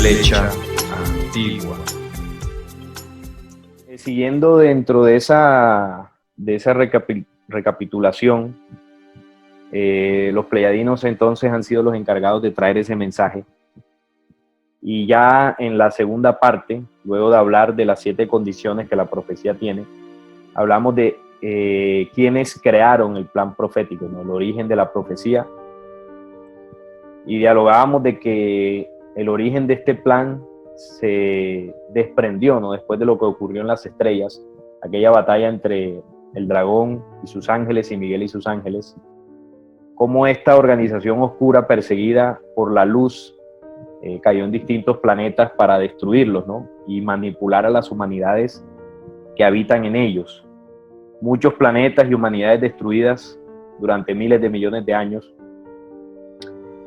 flecha antigua. Siguiendo dentro de esa recapitulación, los pleyadinos entonces han sido los encargados de traer ese mensaje. Y ya en la segunda parte, luego de hablar de las 7 condiciones que la profecía tiene, hablamos de quiénes crearon el plan profético, ¿no? El origen de la profecía. Y dialogábamos de que el origen de este plan se desprendió, ¿no? Después de lo que ocurrió en las estrellas, aquella batalla entre el dragón y sus ángeles y Miguel y sus ángeles, cómo esta organización oscura perseguida por la luz cayó en distintos planetas para destruirlos, ¿no? Y manipular a las humanidades que habitan en ellos. Muchos planetas y humanidades destruidas durante miles de millones de años.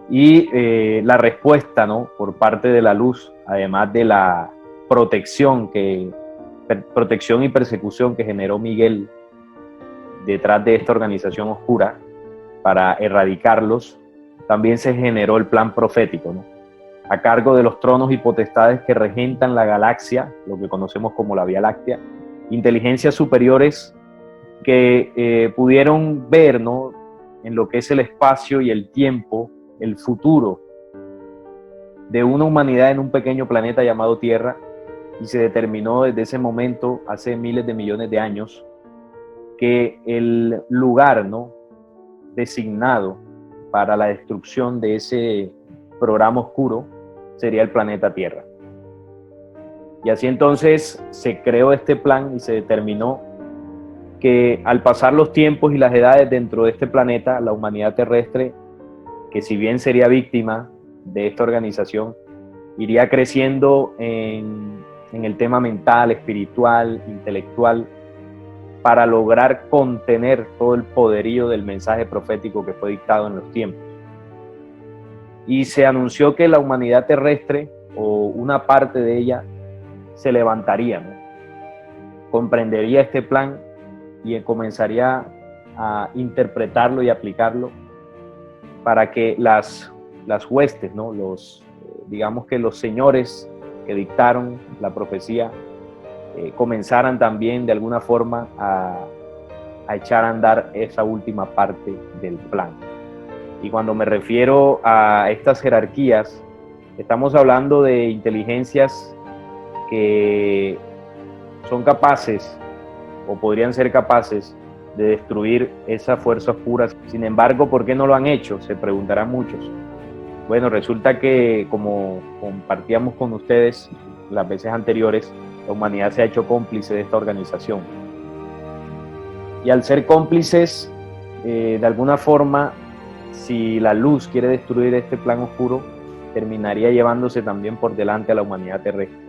Y la respuesta, ¿no? Por parte de la luz, además de la protección y persecución que generó Miguel detrás de esta organización oscura para erradicarlos, también se generó el plan profético, ¿no? A cargo de los tronos y potestades que regentan la galaxia, lo que conocemos como la Vía Láctea, inteligencias superiores que pudieron ver, ¿no? En lo que es el espacio y el tiempo, el futuro de una humanidad en un pequeño planeta llamado Tierra, y se determinó desde ese momento, hace miles de millones de años, que el lugar, ¿no? designado para la destrucción de ese programa oscuro sería el planeta Tierra. Y así entonces se creó este plan y se determinó que al pasar los tiempos y las edades dentro de este planeta, la humanidad terrestre, que si bien sería víctima de esta organización, iría creciendo en el tema mental, espiritual, intelectual, para lograr contener todo el poderío del mensaje profético que fue dictado en los tiempos. Y se anunció que la humanidad terrestre, o una parte de ella, se levantaría, ¿no? Comprendería este plan y comenzaría a interpretarlo y aplicarlo para que las huestes, ¿no? Digamos que los señores que dictaron la profecía comenzaran también de alguna forma a echar a andar esa última parte del plan. Y cuando me refiero a estas jerarquías, estamos hablando de inteligencias que son capaces o podrían ser capaces de destruir esa fuerza oscura. Sin embargo, ¿por qué no lo han hecho? Se preguntarán muchos. Bueno, resulta que, como compartíamos con ustedes las veces anteriores, la humanidad se ha hecho cómplice de esta organización. Y al ser cómplices, de alguna forma, si la luz quiere destruir este plan oscuro, terminaría llevándose también por delante a la humanidad terrestre.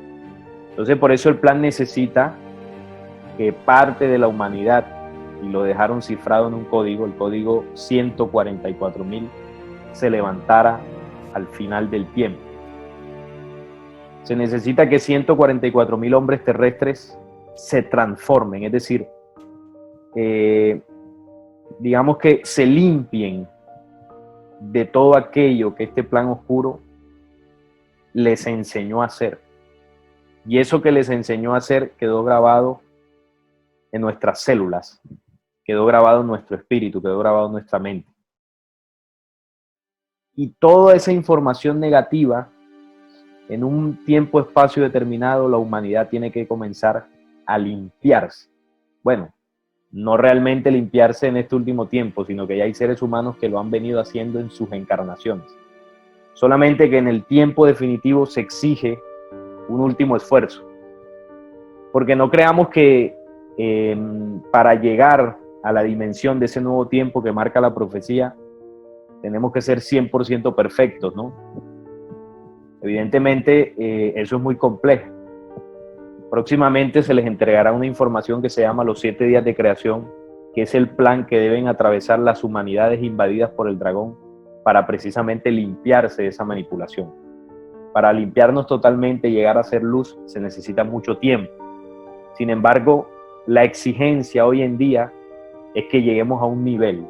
Entonces, por eso el plan necesita que parte de la humanidad, y lo dejaron cifrado en un código, el código 144.000, se levantara al final del tiempo. Se necesita que 144.000 hombres terrestres se transformen, es decir, digamos que se limpien de todo aquello que este plan oscuro les enseñó a hacer. Y eso que les enseñó a hacer quedó grabado en nuestras células, quedó grabado en nuestro espíritu, quedó grabado en nuestra mente. Y toda esa información negativa, en un tiempo-espacio determinado, la humanidad tiene que comenzar a limpiarse. Bueno, no realmente limpiarse en este último tiempo, sino que ya hay seres humanos que lo han venido haciendo en sus encarnaciones. Solamente que en el tiempo definitivo se exige un último esfuerzo. Porque no creamos que para llegar a la dimensión de ese nuevo tiempo que marca la profecía, tenemos que ser 100% perfectos, ¿no? Evidentemente, eso es muy complejo. Próximamente se les entregará una información que se llama los 7 días de creación, que es el plan que deben atravesar las humanidades invadidas por el dragón para precisamente limpiarse de esa manipulación. Para limpiarnos totalmente y llegar a ser luz se necesita mucho tiempo. Sin embargo, la exigencia hoy en día es que lleguemos a un nivel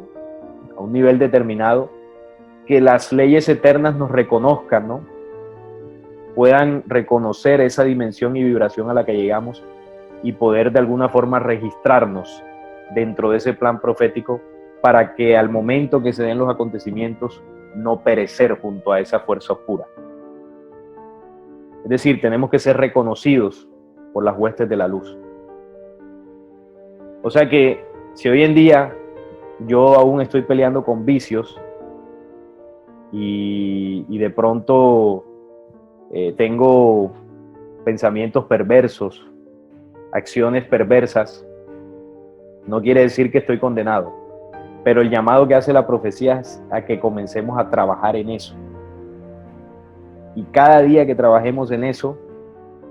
determinado, que las leyes eternas nos reconozcan, ¿no? puedan reconocer esa dimensión y vibración a la que llegamos y poder de alguna forma registrarnos dentro de ese plan profético para que al momento que se den los acontecimientos no perecer junto a esa fuerza oscura. Es decir, tenemos que ser reconocidos por las huestes de la luz. O sea que si hoy en día yo aún estoy peleando con vicios y de pronto tengo pensamientos perversos, acciones perversas, no quiere decir que estoy condenado, pero el llamado que hace la profecía es a que comencemos a trabajar en eso. Y cada día que trabajemos en eso,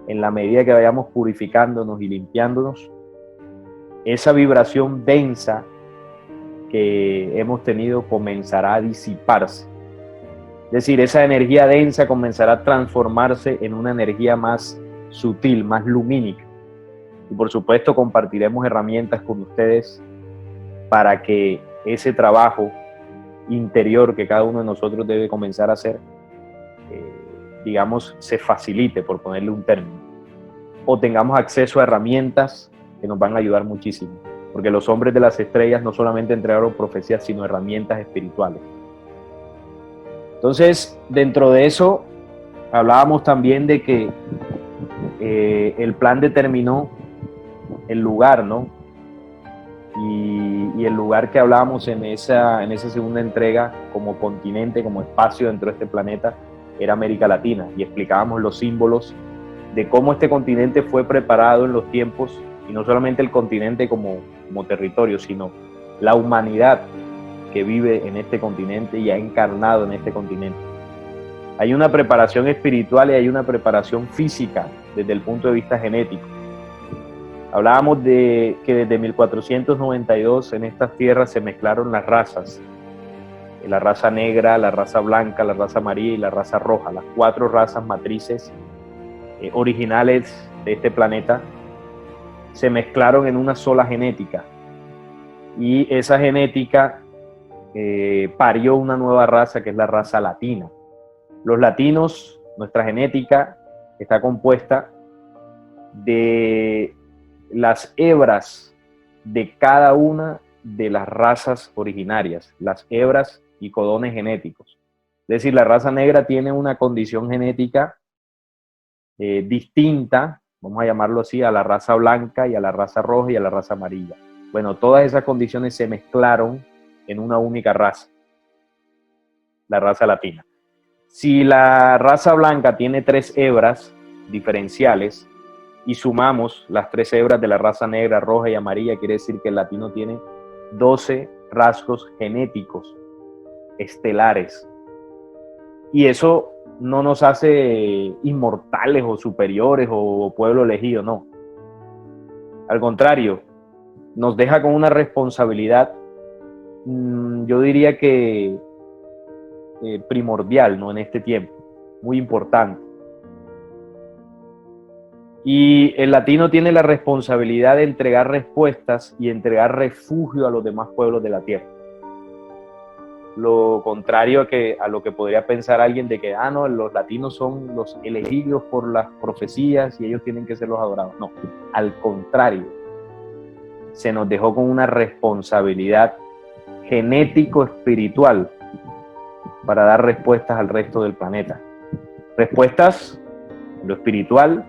en la medida que vayamos purificándonos y limpiándonos, esa vibración densa que hemos tenido comenzará a disiparse. Es decir, esa energía densa comenzará a transformarse en una energía más sutil, más lumínica. Y por supuesto compartiremos herramientas con ustedes para que ese trabajo interior que cada uno de nosotros debe comenzar a hacer, digamos, se facilite, por ponerle un término, o tengamos acceso a herramientas que nos van a ayudar muchísimo, porque los hombres de las estrellas no solamente entregaron profecías, sino herramientas espirituales. Entonces, dentro de eso, hablábamos también de que el plan determinó el lugar, ¿no? Y el lugar que hablábamos en esa segunda entrega como continente, como espacio dentro de este planeta, era América Latina, y explicábamos los símbolos de cómo este continente fue preparado en los tiempos, y no solamente el continente como territorio, sino la humanidad que vive en este continente y ha encarnado en este continente. Hay una preparación espiritual y hay una preparación física desde el punto de vista genético. Hablábamos de que desde 1492 en estas tierras se mezclaron las razas, la raza negra, la raza blanca, la raza amarilla y la raza roja, las 4 razas matrices originales de este planeta se mezclaron en una sola genética, y esa genética parió una nueva raza que es la raza latina. Los latinos, nuestra genética está compuesta de las hebras de cada una de las razas originarias, las hebras y codones genéticos. Es decir, la raza negra tiene una condición genética distinta, vamos a llamarlo así, a la raza blanca y a la raza roja y a la raza amarilla. Bueno, todas esas condiciones se mezclaron en una única raza, la raza latina. Si la raza blanca tiene 3 hebras diferenciales y sumamos las 3 hebras de la raza negra, roja y amarilla, quiere decir que el latino tiene 12 rasgos genéticos estelares. Y eso no nos hace inmortales o superiores o pueblo elegido, no. Al contrario, nos deja con una responsabilidad, yo diría que primordial, ¿no? En este tiempo, muy importante. Y el latino tiene la responsabilidad de entregar respuestas y entregar refugio a los demás pueblos de la tierra. Lo contrario a lo que podría pensar alguien de que, no, los latinos son los elegidos por las profecías y ellos tienen que ser los adorados. No, al contrario, se nos dejó con una responsabilidad genético-espiritual para dar respuestas al resto del planeta. Respuestas en lo espiritual,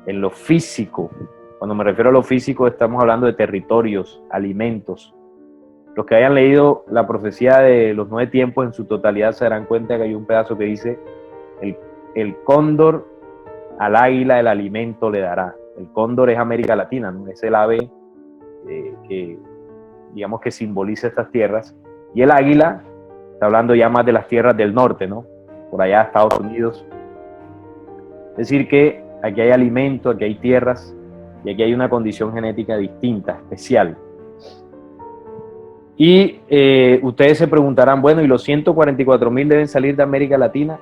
en lo físico. Cuando me refiero a lo físico, estamos hablando de territorios, alimentos. Los que hayan leído la profecía de los 9 tiempos en su totalidad se darán cuenta que hay un pedazo que dice: el cóndor al águila el alimento le dará. El cóndor es América Latina, ¿no? Es el ave que, digamos, que simboliza estas tierras. Y el águila está hablando ya más de las tierras del norte, ¿no? Por allá Estados Unidos. Es decir que aquí hay alimento, aquí hay tierras y aquí hay una condición genética distinta, especial. Y ustedes se preguntarán, bueno, ¿y los 144,000 deben salir de América Latina?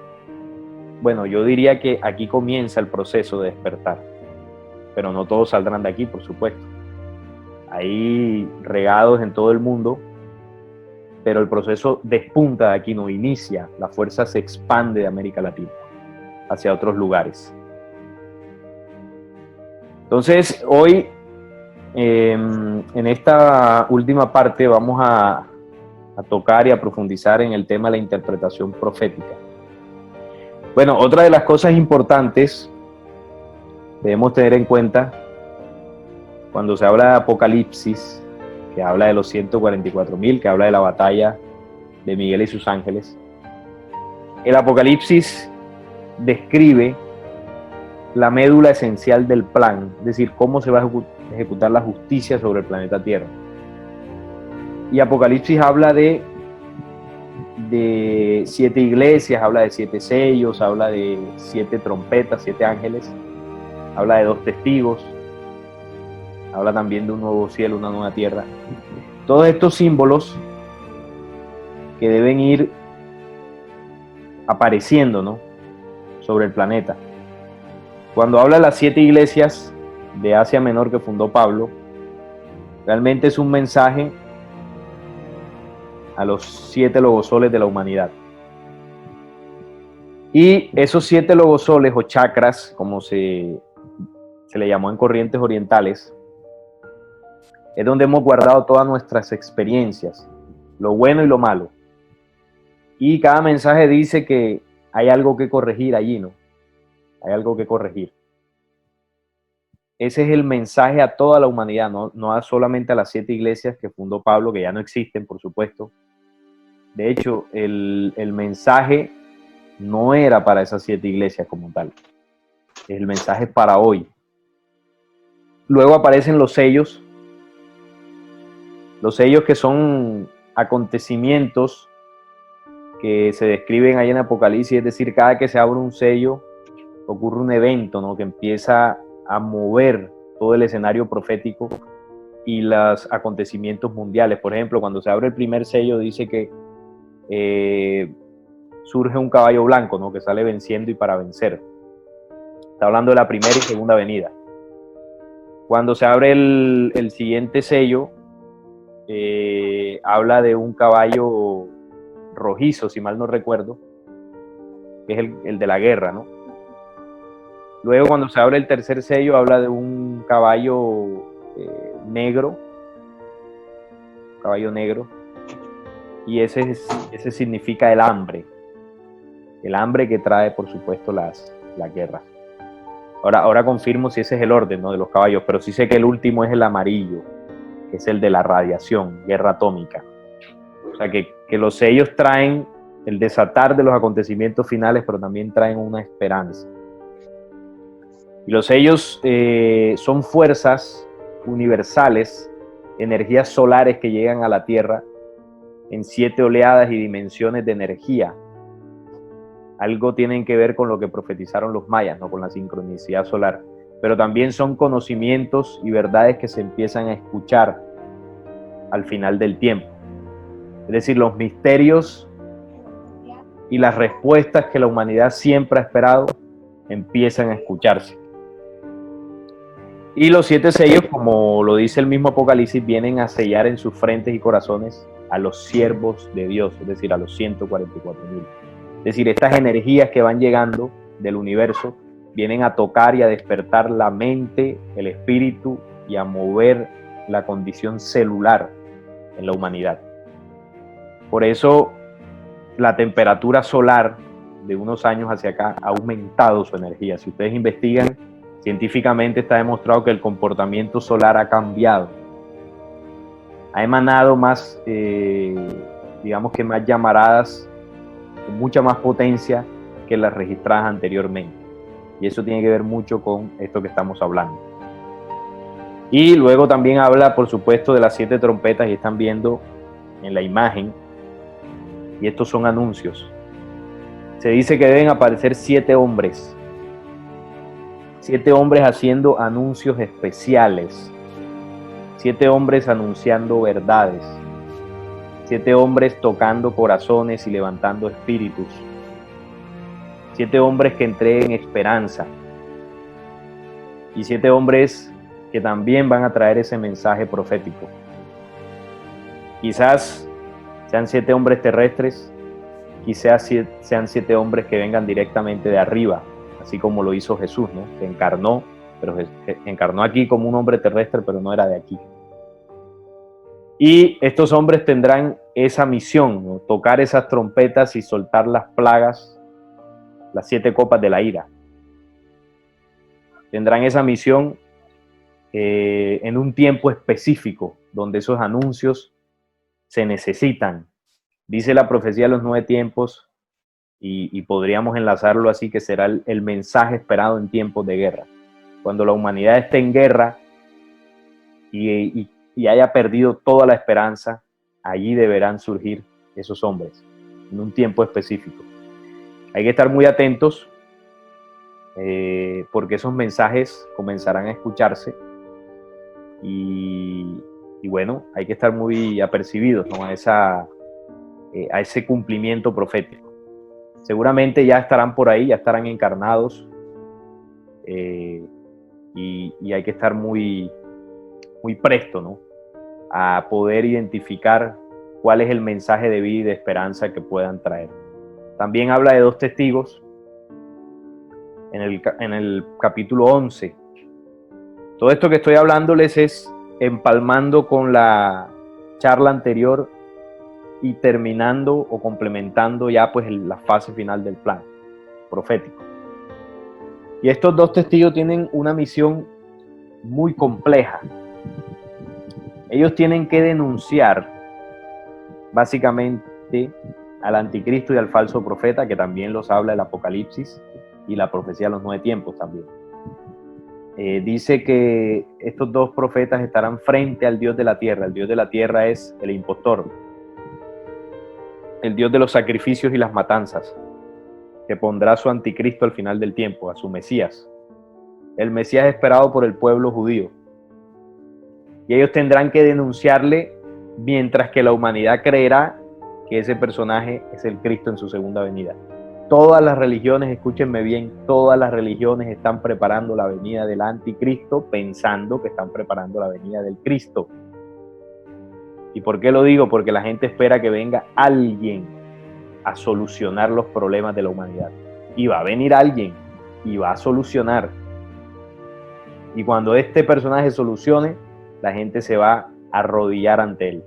Bueno, yo diría que aquí comienza el proceso de despertar, pero no todos saldrán de aquí, por supuesto. Hay regados en todo el mundo, pero el proceso despunta de aquí, no inicia, la fuerza se expande de América Latina. hacia otros lugares. Entonces, hoy, en esta última parte, vamos a tocar y a profundizar en el tema de la interpretación profética. Bueno, otra de las cosas importantes debemos tener en cuenta cuando se habla de Apocalipsis, que habla de los 144,000, que habla de la batalla de Miguel y sus ángeles. El Apocalipsis describe la médula esencial del plan, es decir, cómo se va a ejecutar la justicia sobre el planeta Tierra. Y Apocalipsis habla de 7 iglesias, habla de 7 sellos, habla de 7 trompetas, 7 ángeles, habla de 2 testigos, habla también de un nuevo cielo, una nueva tierra. Todos estos símbolos que deben ir apareciendo, ¿no?, sobre el planeta. Cuando habla de las 7 iglesias de Asia Menor que fundó Pablo, realmente es un mensaje a los 7 logosoles de la humanidad. Y esos 7 logosoles o chakras, como se le llamó en corrientes orientales, es donde hemos guardado todas nuestras experiencias, lo bueno y lo malo. Y cada mensaje dice que hay algo que corregir allí, ¿no? Hay algo que corregir. Ese es el mensaje a toda la humanidad, no solamente a las 7 iglesias que fundó Pablo, que ya no existen, por supuesto. De hecho, el mensaje no era para esas 7 iglesias como tal. El mensaje es para hoy. Luego aparecen los sellos que son acontecimientos que se describen ahí en Apocalipsis, es decir, cada que se abre un sello ocurre un evento, ¿no?, que empieza a mover todo el escenario profético y los acontecimientos mundiales. Por ejemplo, cuando se abre el primer sello dice que surge un caballo blanco, ¿no?, que sale venciendo y para vencer. Está hablando de la primera y segunda venida. Cuando se abre el siguiente sello, habla de un caballo rojizo, si mal no recuerdo, que es el de la guerra, ¿no? Luego, cuando se abre el tercer sello, habla de un caballo negro, y ese significa el hambre que trae, por supuesto, las guerras. Ahora confirmo si ese es el orden, ¿no?, de los caballos, pero sí sé que el último es el amarillo, que es el de la radiación, guerra atómica. O sea que los sellos traen el desatar de los acontecimientos finales, pero también traen una esperanza. Y los sellos son fuerzas universales, energías solares que llegan a la Tierra en 7 oleadas y dimensiones de energía. Algo tienen que ver con lo que profetizaron los mayas, ¿no?, con la sincronicidad solar. Pero también son conocimientos y verdades que se empiezan a escuchar al final del tiempo. Es decir, los misterios y las respuestas que la humanidad siempre ha esperado empiezan a escucharse. Y los 7 sellos, como lo dice el mismo Apocalipsis, vienen a sellar en sus frentes y corazones a los siervos de Dios, es decir, a los 144,000. Es decir, estas energías que van llegando del universo vienen a tocar y a despertar la mente, el espíritu y a mover la condición celular en la humanidad. Por eso la temperatura solar de unos años hacia acá ha aumentado su energía. Si ustedes investigan, científicamente está demostrado que el comportamiento solar ha cambiado. Ha emanado más, digamos que más llamaradas, con mucha más potencia que las registradas anteriormente. Y eso tiene que ver mucho con esto que estamos hablando. Y luego también habla, por supuesto, de las 7 trompetas y están viendo en la imagen. Y estos son anuncios. Se dice que deben aparecer 7 hombres. 7 hombres haciendo anuncios especiales. 7 hombres anunciando verdades. 7 hombres tocando corazones y levantando espíritus. 7 hombres que entreguen esperanza. Y 7 hombres que también van a traer ese mensaje profético. Quizás sean 7 hombres terrestres, quizás sean 7 hombres que vengan directamente de arriba, así como lo hizo Jesús, ¿no? Se encarnó, pero encarnó aquí como un hombre terrestre, pero no era de aquí. Y estos hombres tendrán esa misión, ¿no? Tocar esas trompetas y soltar las plagas, las 7 copas de la ira. Tendrán esa misión en un tiempo específico, donde esos anuncios se necesitan. Dice la profecía de los 9 tiempos, y podríamos enlazarlo así, que será el mensaje esperado en tiempos de guerra. Cuando la humanidad esté en guerra y haya perdido toda la esperanza, allí deberán surgir esos hombres, en un tiempo específico. Hay que estar muy atentos, porque esos mensajes comenzarán a escucharse, y bueno, hay que estar muy apercibidos, ¿no? a ese cumplimiento profético. Seguramente ya estarán por ahí, ya estarán encarnados, y hay que estar muy presto, ¿no? A poder identificar cuál es el mensaje de vida y de esperanza que puedan traer. También habla de 2 testigos en el capítulo 11. Todo esto que estoy hablándoles es empalmando con la charla anterior y terminando o complementando ya pues la fase final del plan profético. Y estos 2 testigos tienen una misión muy compleja. Ellos tienen que denunciar básicamente al anticristo y al falso profeta, que también los habla el Apocalipsis y la profecía de los 9 tiempos también. Dice que estos 2 profetas estarán frente al Dios de la tierra. El Dios de la tierra es el impostor, el Dios de los sacrificios y las matanzas, que pondrá a su anticristo al final del tiempo, a su Mesías, el Mesías esperado por el pueblo judío. Y ellos tendrán que denunciarle, mientras que la humanidad creerá que ese personaje es el Cristo en su segunda venida. Todas las religiones, escúchenme bien, todas las religiones están preparando la venida del anticristo, pensando que están preparando la venida del Cristo. ¿Y por qué lo digo? Porque la gente espera que venga alguien a solucionar los problemas de la humanidad. Y va a venir alguien y va a solucionar. Y cuando este personaje solucione, la gente se va a arrodillar ante él.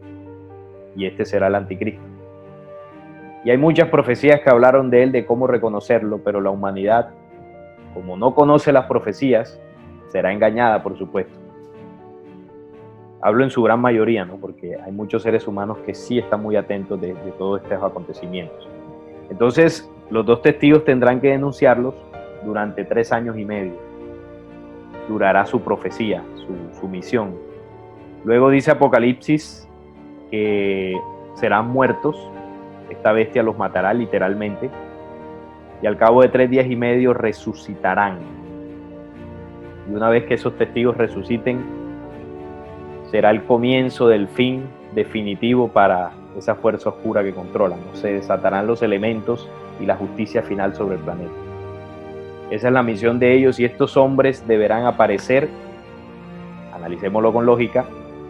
Y este será el anticristo. Y hay muchas profecías que hablaron de él, de cómo reconocerlo, pero la humanidad, como no conoce las profecías, será engañada, por supuesto. Hablo en su gran mayoría, ¿no? Porque hay muchos seres humanos que sí están muy atentos de todos estos acontecimientos. Entonces, los 2 testigos tendrán que denunciarlos durante 3 años y medio. Durará su profecía, su misión. Luego dice Apocalipsis que serán muertos. Esta bestia los matará literalmente, y al cabo de 3 días y medio resucitarán. Y una vez que esos testigos resuciten, será el comienzo del fin definitivo para esa fuerza oscura que controlan. Se desatarán los elementos y la justicia final sobre el planeta. Esa es la misión de ellos, y estos hombres deberán aparecer, analicémoslo con lógica,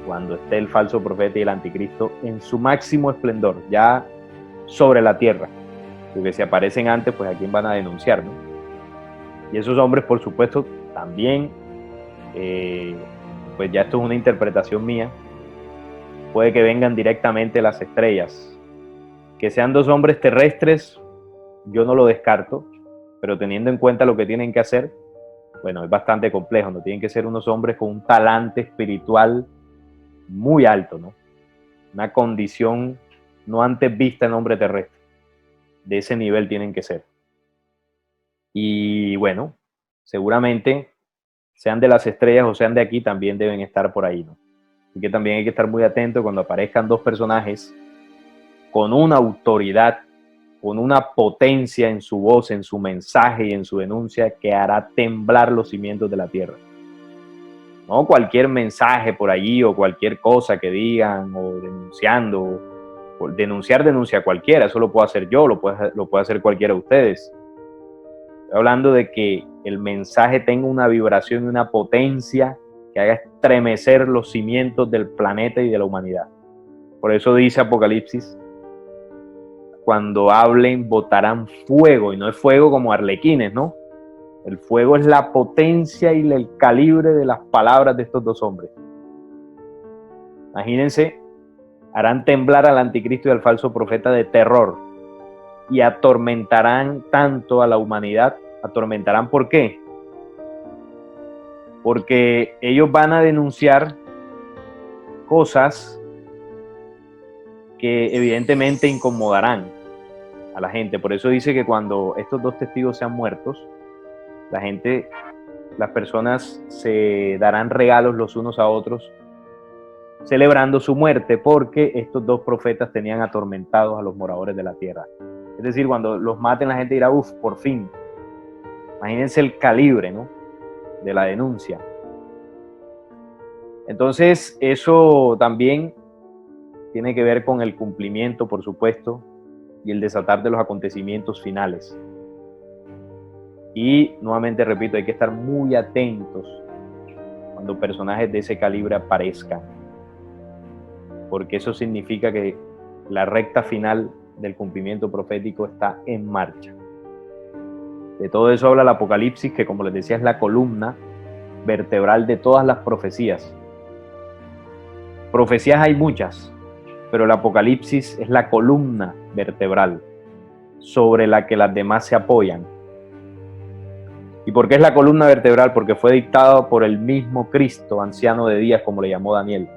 cuando esté el falso profeta y el anticristo en su máximo esplendor, ya sobre la tierra, porque si aparecen antes, pues a quién van a denunciar, ¿no? Y esos hombres, por supuesto, también, pues ya esto es una interpretación mía, puede que vengan directamente las estrellas. Que sean 2 hombres terrestres, yo no lo descarto, pero teniendo en cuenta lo que tienen que hacer, bueno, es bastante complejo, ¿no? Tienen que ser unos hombres con un talante espiritual muy alto, ¿no? Una condición no antes vista en hombre terrestre. De ese nivel tienen que ser. Y bueno, seguramente, sean de las estrellas o sean de aquí, también deben estar por ahí, ¿no? Así que también hay que estar muy atento cuando aparezcan 2 personajes con una autoridad, con una potencia en su voz, en su mensaje y en su denuncia, que hará temblar los cimientos de la tierra. No cualquier mensaje por allí o cualquier cosa que digan o denunciando. Denuncia cualquiera, eso lo puedo hacer yo, lo puede hacer cualquiera de ustedes. Estoy hablando de que el mensaje tenga una vibración y una potencia que haga estremecer los cimientos del planeta y de la humanidad. Por eso dice Apocalipsis, cuando hablen botarán fuego, y no es fuego como arlequines, ¿no? El fuego es la potencia y el calibre de las palabras de estos dos hombres. Imagínense, harán temblar al anticristo y al falso profeta de terror y atormentarán tanto a la humanidad. ¿Atormentarán por qué? Porque ellos van a denunciar cosas que evidentemente incomodarán a la gente. Por eso dice que cuando estos dos testigos sean muertos, las personas se darán regalos los unos a otros, celebrando su muerte, porque estos dos profetas tenían atormentados a los moradores de la tierra. Es decir, cuando los maten, la gente dirá, uff, por fin. Imagínense el calibre, ¿no?, de la denuncia. Entonces, eso también tiene que ver con el cumplimiento, por supuesto, y el desatar de los acontecimientos finales. Y nuevamente repito, hay que estar muy atentos cuando personajes de ese calibre aparezcan, porque eso significa que la recta final del cumplimiento profético está en marcha. De todo eso habla el Apocalipsis, que como les decía es la columna vertebral de todas las profecías. Profecías hay muchas, pero el Apocalipsis es la columna vertebral sobre la que las demás se apoyan. ¿Y por qué es la columna vertebral? Porque fue dictado por el mismo Cristo, anciano de días, como le llamó Daniel.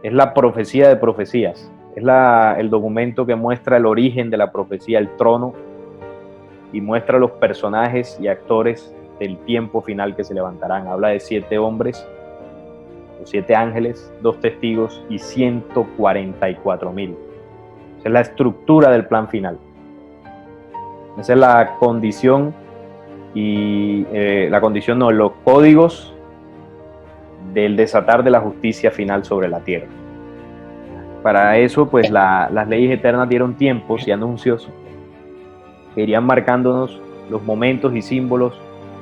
Es la profecía de profecías, es el documento que muestra el origen de la profecía, el trono, y muestra los personajes y actores del tiempo final que se levantarán. Habla de 7 hombres, 7 ángeles, 2 testigos y 144,000. Esa es la estructura del plan final. Esa es la condición los códigos del desatar de la justicia final sobre la tierra. Para eso, pues las leyes eternas dieron tiempos y anuncios que irían marcándonos los momentos y símbolos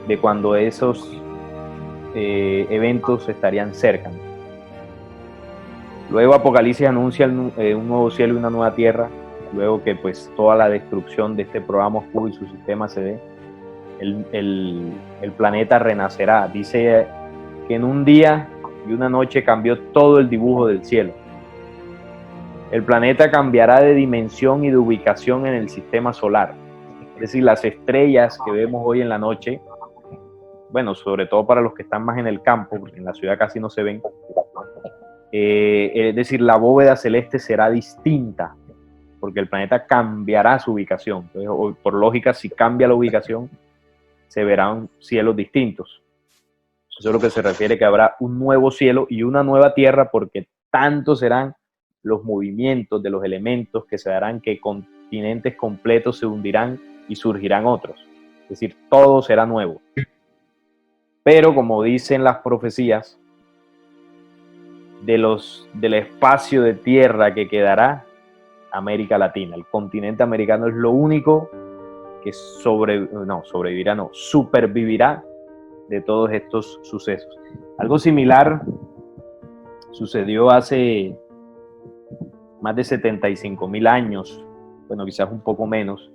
de cuando esos eventos estarían cerca. Luego Apocalipsis anuncia un nuevo cielo y una nueva tierra, luego que pues toda la destrucción de este programa oscuro y su sistema se dé. El planeta renacerá. Dice que en un día y una noche cambió todo el dibujo del cielo. El planeta cambiará de dimensión y de ubicación en el sistema solar. Es decir, las estrellas que vemos hoy en la noche, bueno, sobre todo para los que están más en el campo, porque en la ciudad casi no se ven, es decir, la bóveda celeste será distinta, porque el planeta cambiará su ubicación. Entonces, por lógica, si cambia la ubicación, se verán cielos distintos. Eso es lo que se refiere, que habrá un nuevo cielo y una nueva tierra, porque tantos serán los movimientos de los elementos que se darán que continentes completos se hundirán y surgirán otros. Es decir, todo será nuevo. Pero como dicen las profecías, del espacio de tierra que quedará, América Latina, el continente americano es lo único que supervivirá de todos estos sucesos. Algo similar sucedió hace más de 75,000 años, bueno, quizás un poco menos.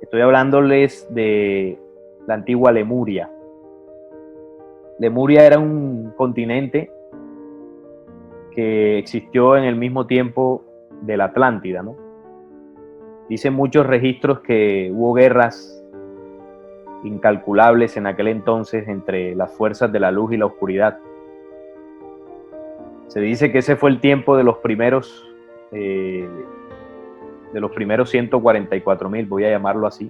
Estoy hablándoles de la antigua Lemuria. Lemuria era un continente que existió en el mismo tiempo de la Atlántida, ¿no? Dicen muchos registros que hubo guerras incalculables en aquel entonces entre las fuerzas de la luz y la oscuridad. Se dice que ese fue el tiempo de los primeros 144,000, voy a llamarlo así,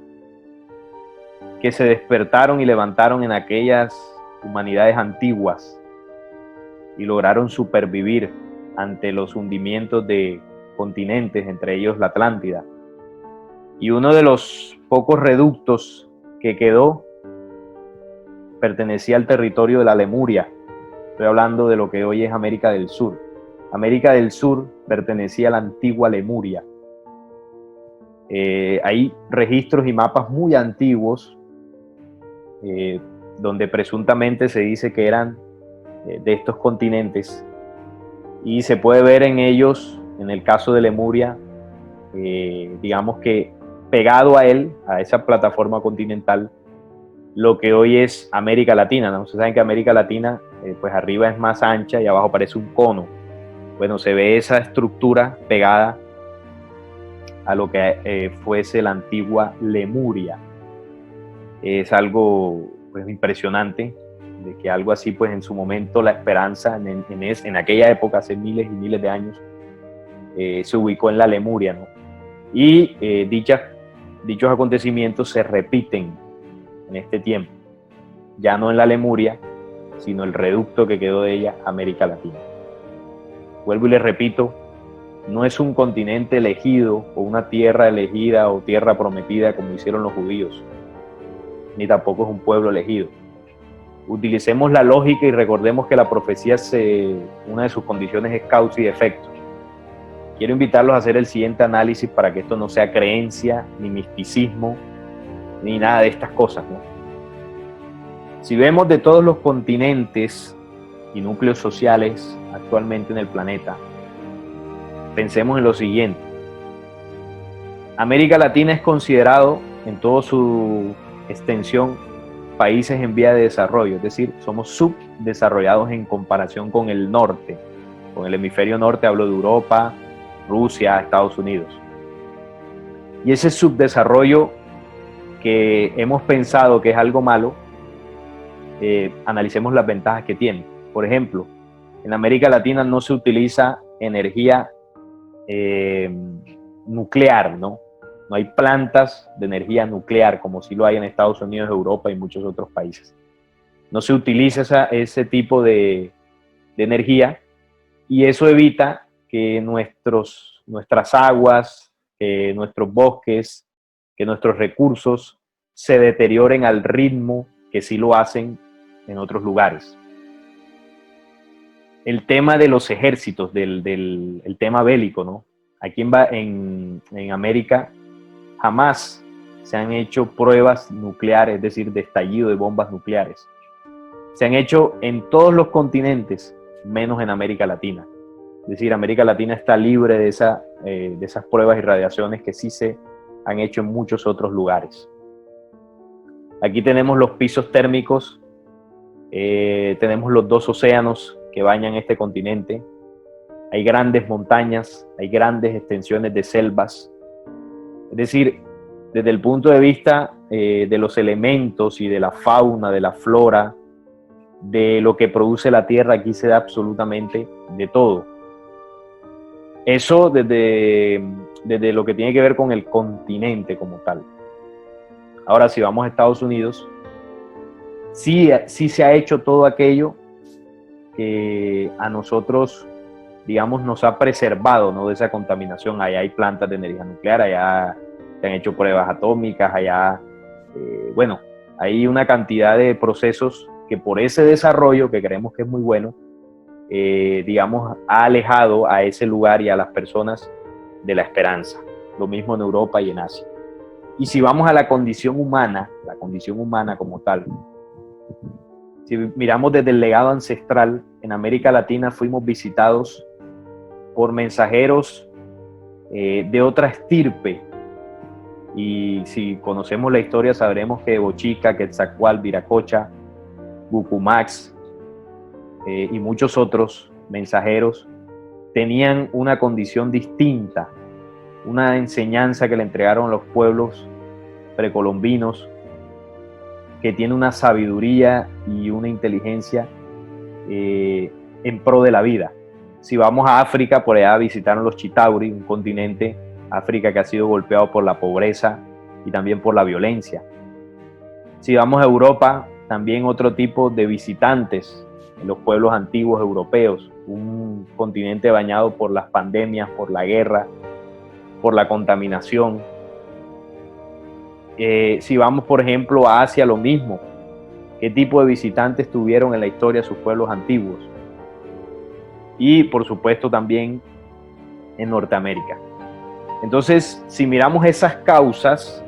que se despertaron y levantaron en aquellas humanidades antiguas y lograron supervivir ante los hundimientos de continentes, entre ellos la Atlántida. Y uno de los pocos reductos que quedó pertenecía al territorio de la Lemuria. Estoy hablando de lo que hoy es América del Sur. América del Sur pertenecía a la antigua Lemuria. Hay registros y mapas muy antiguos donde presuntamente se dice que eran de estos continentes, y se puede ver en ellos, en el caso de Lemuria, digamos que pegado a él, a esa plataforma continental, lo que hoy es América Latina, ¿no? Ustedes saben que América Latina, pues arriba es más ancha y abajo parece un cono. Bueno, se ve esa estructura pegada a lo que fuese la antigua Lemuria. Es algo pues impresionante, de que algo así, pues en su momento la esperanza en aquella época, hace miles y miles de años, se ubicó en la Lemuria, ¿no? Y dichos acontecimientos se repiten en este tiempo, ya no en la Lemuria, sino el reducto que quedó de ella, América Latina. Vuelvo y les repito, no es un continente elegido o una tierra elegida o tierra prometida como hicieron los judíos, ni tampoco es un pueblo elegido. Utilicemos la lógica y recordemos que la profecía, una de sus condiciones es causa y efecto. Quiero invitarlos a hacer el siguiente análisis para que esto no sea creencia, ni misticismo, ni nada de estas cosas, ¿no? Si vemos de todos los continentes y núcleos sociales actualmente en el planeta, pensemos en lo siguiente. América Latina es considerado en toda su extensión países en vía de desarrollo, es decir, somos subdesarrollados en comparación con el norte. Con el hemisferio norte hablo de Europa, Rusia, Estados Unidos. Y ese subdesarrollo que hemos pensado que es algo malo, analicemos las ventajas que tiene. Por ejemplo, en América Latina no se utiliza energía nuclear, ¿no? No hay plantas de energía nuclear como sí lo hay en Estados Unidos, Europa y muchos otros países. No se utiliza ese tipo de energía y eso evita que nuestras aguas, que nuestros bosques, que nuestros recursos se deterioren al ritmo que sí lo hacen en otros lugares. El tema de los ejércitos, el tema bélico, ¿no? Aquí en América jamás se han hecho pruebas nucleares, es decir, de estallido de bombas nucleares. Se han hecho en todos los continentes, menos en América Latina. Es decir, América Latina está libre de esas pruebas y radiaciones que sí se han hecho en muchos otros lugares. Aquí tenemos los pisos térmicos, tenemos los 2 océanos que bañan este continente, hay grandes montañas, hay grandes extensiones de selvas. Es decir, desde el punto de vista de los elementos y de la fauna, de la flora, de lo que produce la tierra, aquí se da absolutamente de todo. Eso desde lo que tiene que ver con el continente como tal. Ahora, si vamos a Estados Unidos, sí se ha hecho todo aquello que a nosotros, digamos, nos ha preservado, ¿no?, de esa contaminación. Allá hay plantas de energía nuclear, allá se han hecho pruebas atómicas, allá, bueno, hay una cantidad de procesos que por ese desarrollo, que creemos que es muy bueno, digamos, ha alejado a ese lugar y a las personas de la esperanza. Lo mismo en Europa y en Asia. Y si vamos a la condición humana como tal, si miramos desde el legado ancestral, en América Latina fuimos visitados por mensajeros de otra estirpe. Y si conocemos la historia, sabremos que Bochica, Quetzalcóatl, Viracocha, Bucumax y muchos otros mensajeros tenían una condición distinta, una enseñanza que le entregaron los pueblos precolombinos, que tiene una sabiduría y una inteligencia en pro de la vida. Si vamos a África, por allá visitaron los Chitauri, un continente, África, que ha sido golpeado por la pobreza y también por la violencia. Si vamos a Europa, también otro tipo de visitantes, los pueblos antiguos europeos, un continente bañado por las pandemias, por la guerra, por la contaminación. Si vamos, por ejemplo, a Asia, lo mismo. ¿Qué tipo de visitantes tuvieron en la historia sus pueblos antiguos? Y, por supuesto, también en Norteamérica. Entonces, si miramos esas causas,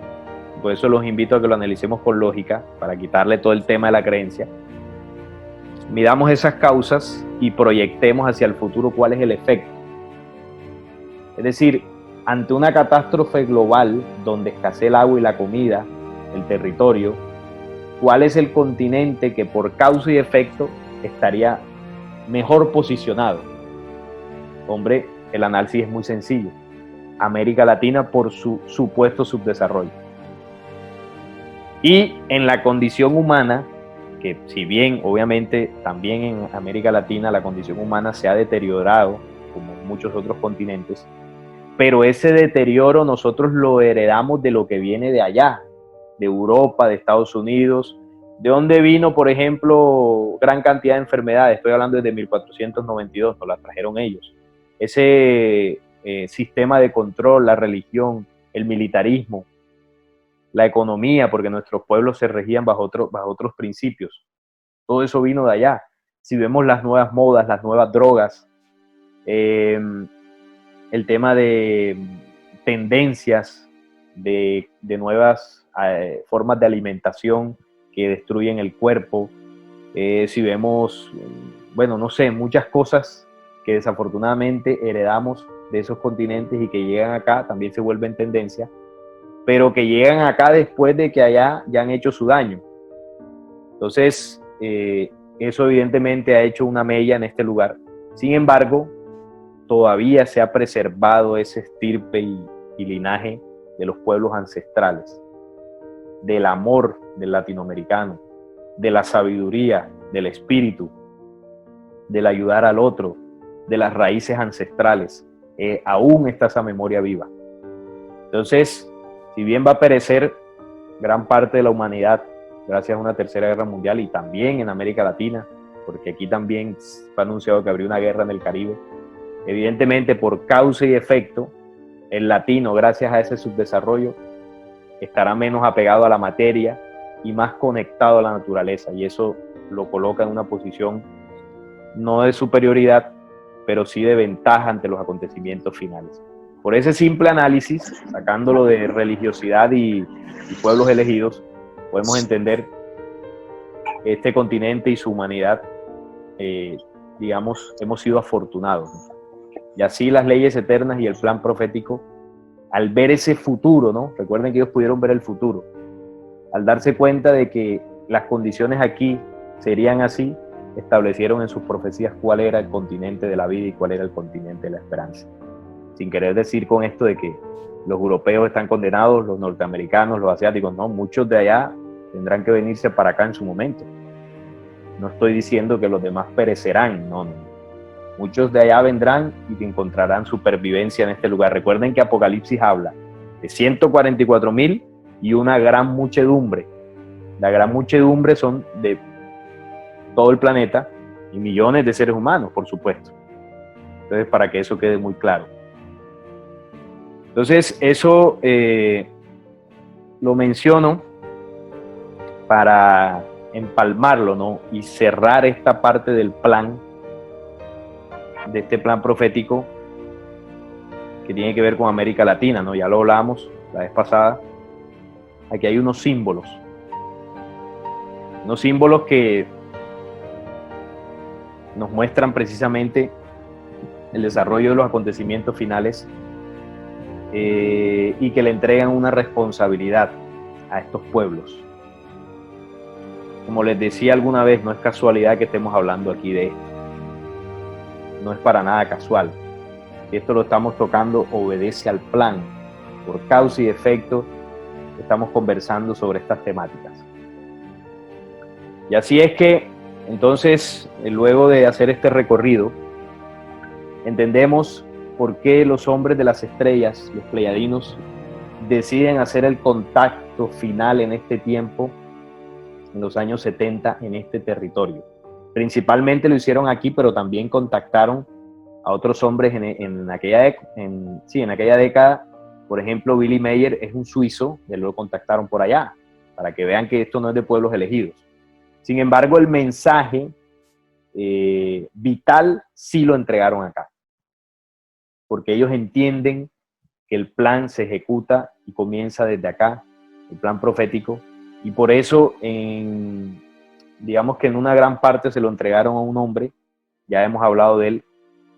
por eso los invito a que lo analicemos con lógica, para quitarle todo el tema de la creencia. Miramos esas causas y proyectemos hacia el futuro cuál es el efecto. Es decir, ante una catástrofe global donde escasea el agua y la comida, el territorio, ¿cuál es el continente que por causa y efecto estaría mejor posicionado? Hombre, el análisis es muy sencillo. América Latina por su supuesto subdesarrollo. Y en la condición humana, que si bien obviamente también en América Latina la condición humana se ha deteriorado, como en muchos otros continentes, pero ese deterioro nosotros lo heredamos de lo que viene de allá, de Europa, de Estados Unidos, de donde vino, por ejemplo, gran cantidad de enfermedades. Estoy hablando desde 1492, nos las trajeron ellos. Ese sistema de control, la religión, el militarismo, la economía, porque nuestros pueblos se regían bajo otros principios. Todo eso vino de allá. Si vemos las nuevas modas, las nuevas drogas, el tema de tendencias, de nuevas formas de alimentación que destruyen el cuerpo, si vemos, bueno, no sé, muchas cosas que desafortunadamente heredamos de esos continentes y que llegan acá, también se vuelven tendencia, pero que llegan acá después de que allá ya han hecho su daño. Entonces, eso evidentemente ha hecho una mella en este lugar. Sin embargo, todavía se ha preservado ese estirpe y linaje de los pueblos ancestrales, del amor del latinoamericano, de la sabiduría, del espíritu, del ayudar al otro, de las raíces ancestrales. Aún está esa memoria viva. Entonces, si bien va a perecer gran parte de la humanidad gracias a una tercera guerra mundial y también en América Latina, porque aquí también fue anunciado que habría una guerra en el Caribe, evidentemente por causa y efecto, el latino, gracias a ese subdesarrollo, estará menos apegado a la materia y más conectado a la naturaleza, y eso lo coloca en una posición no de superioridad, pero sí de ventaja ante los acontecimientos finales. Por ese simple análisis, sacándolo de religiosidad y pueblos elegidos, podemos entender este continente y su humanidad, digamos, hemos sido afortunados, ¿no? Y así las leyes eternas y el plan profético, al ver ese futuro, ¿no? Recuerden que ellos pudieron ver el futuro. Al darse cuenta de que las condiciones aquí serían así, establecieron en sus profecías cuál era el continente de la vida y cuál era el continente de la esperanza. Sin querer decir con esto de que los europeos están condenados, los norteamericanos, los asiáticos, no, muchos de allá tendrán que venirse para acá en su momento. No estoy diciendo que los demás perecerán, no. Muchos de allá vendrán y encontrarán supervivencia en este lugar. Recuerden que Apocalipsis habla de 144,000 y una gran muchedumbre. La gran muchedumbre son de todo el planeta y millones de seres humanos, por supuesto. Entonces, para que eso quede muy claro. Entonces, eso lo menciono para empalmarlo, ¿no? Y cerrar esta parte del plan, de este plan profético que tiene que ver con América Latina, ¿no? Ya lo hablamos la vez pasada. Aquí hay unos símbolos que nos muestran precisamente el desarrollo de los acontecimientos finales y que le entregan una responsabilidad a estos pueblos. Como les decía alguna vez, no es casualidad que estemos hablando aquí de esto. No es para nada casual. Esto lo estamos tocando, obedece al plan. Por causa y efecto, estamos conversando sobre estas temáticas. Y así es que, entonces, luego de hacer este recorrido, entendemos por qué los hombres de las estrellas, los pleiadinos, deciden hacer el contacto final en este tiempo, en los años 70, en este territorio. Principalmente lo hicieron aquí, pero también contactaron a otros hombres en aquella década. Por ejemplo, Billy Meyer es un suizo, y lo contactaron por allá, para que vean que esto no es de pueblos elegidos. Sin embargo, el mensaje vital sí lo entregaron acá, porque ellos entienden que el plan se ejecuta y comienza desde acá, el plan profético, y por eso digamos que en una gran parte se lo entregaron a un hombre, ya hemos hablado de él,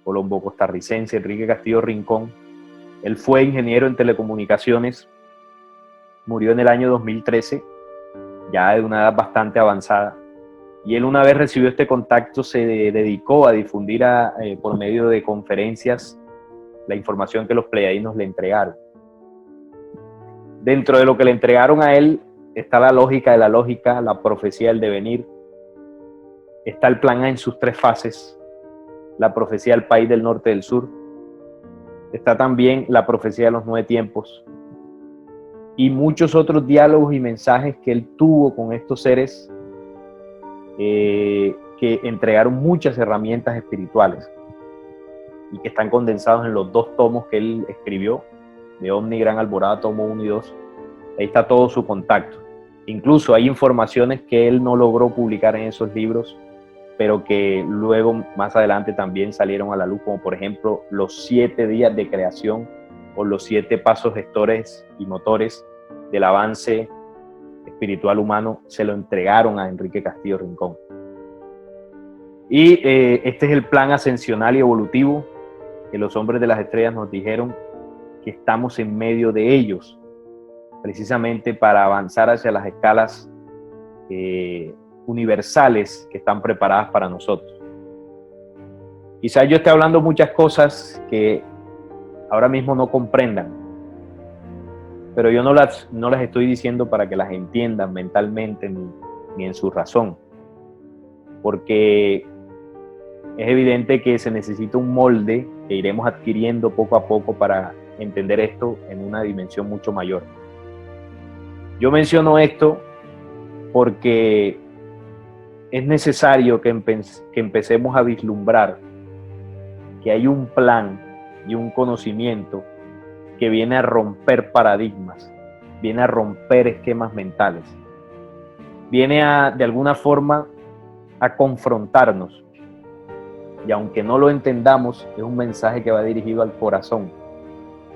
colombo costarricense, Enrique Castillo Rincón, Él fue ingeniero en telecomunicaciones, murió en el año 2013, ya de una edad bastante avanzada. Y él, una vez recibió este contacto, se dedicó a difundir por medio de conferencias la información que los pleiadianos le entregaron. Dentro de lo que le entregaron a él está la lógica de la lógica, la profecía del devenir, está el plan A en sus 3 fases, la profecía del país del norte y del sur, está también la profecía de los 9 tiempos y muchos otros diálogos y mensajes que él tuvo con estos seres que entregaron muchas herramientas espirituales y que están condensados en los 2 tomos que él escribió, de Omni Gran Alborada, tomo 1 y 2. Ahí está todo su contacto. Incluso hay informaciones que él no logró publicar en esos libros, pero que luego, más adelante, también salieron a la luz, como por ejemplo los 7 días de creación o los 7 pasos gestores y motores del avance espiritual humano. Se lo entregaron a Enrique Castillo Rincón. Y este es el plan ascensional y evolutivo que los hombres de las estrellas nos dijeron que estamos en medio de ellos, precisamente para avanzar hacia las escalas universales que están preparadas para nosotros. Quizás yo esté hablando muchas cosas que ahora mismo no comprendan, pero yo no las estoy diciendo para que las entiendan mentalmente ni en su razón, porque es evidente que se necesita un molde que iremos adquiriendo poco a poco para entender esto en una dimensión mucho mayor. Yo menciono esto porque es necesario que empecemos a vislumbrar que hay un plan y un conocimiento que viene a romper paradigmas, viene a romper esquemas mentales, viene de alguna forma a confrontarnos. Y aunque no lo entendamos, es un mensaje que va dirigido al corazón,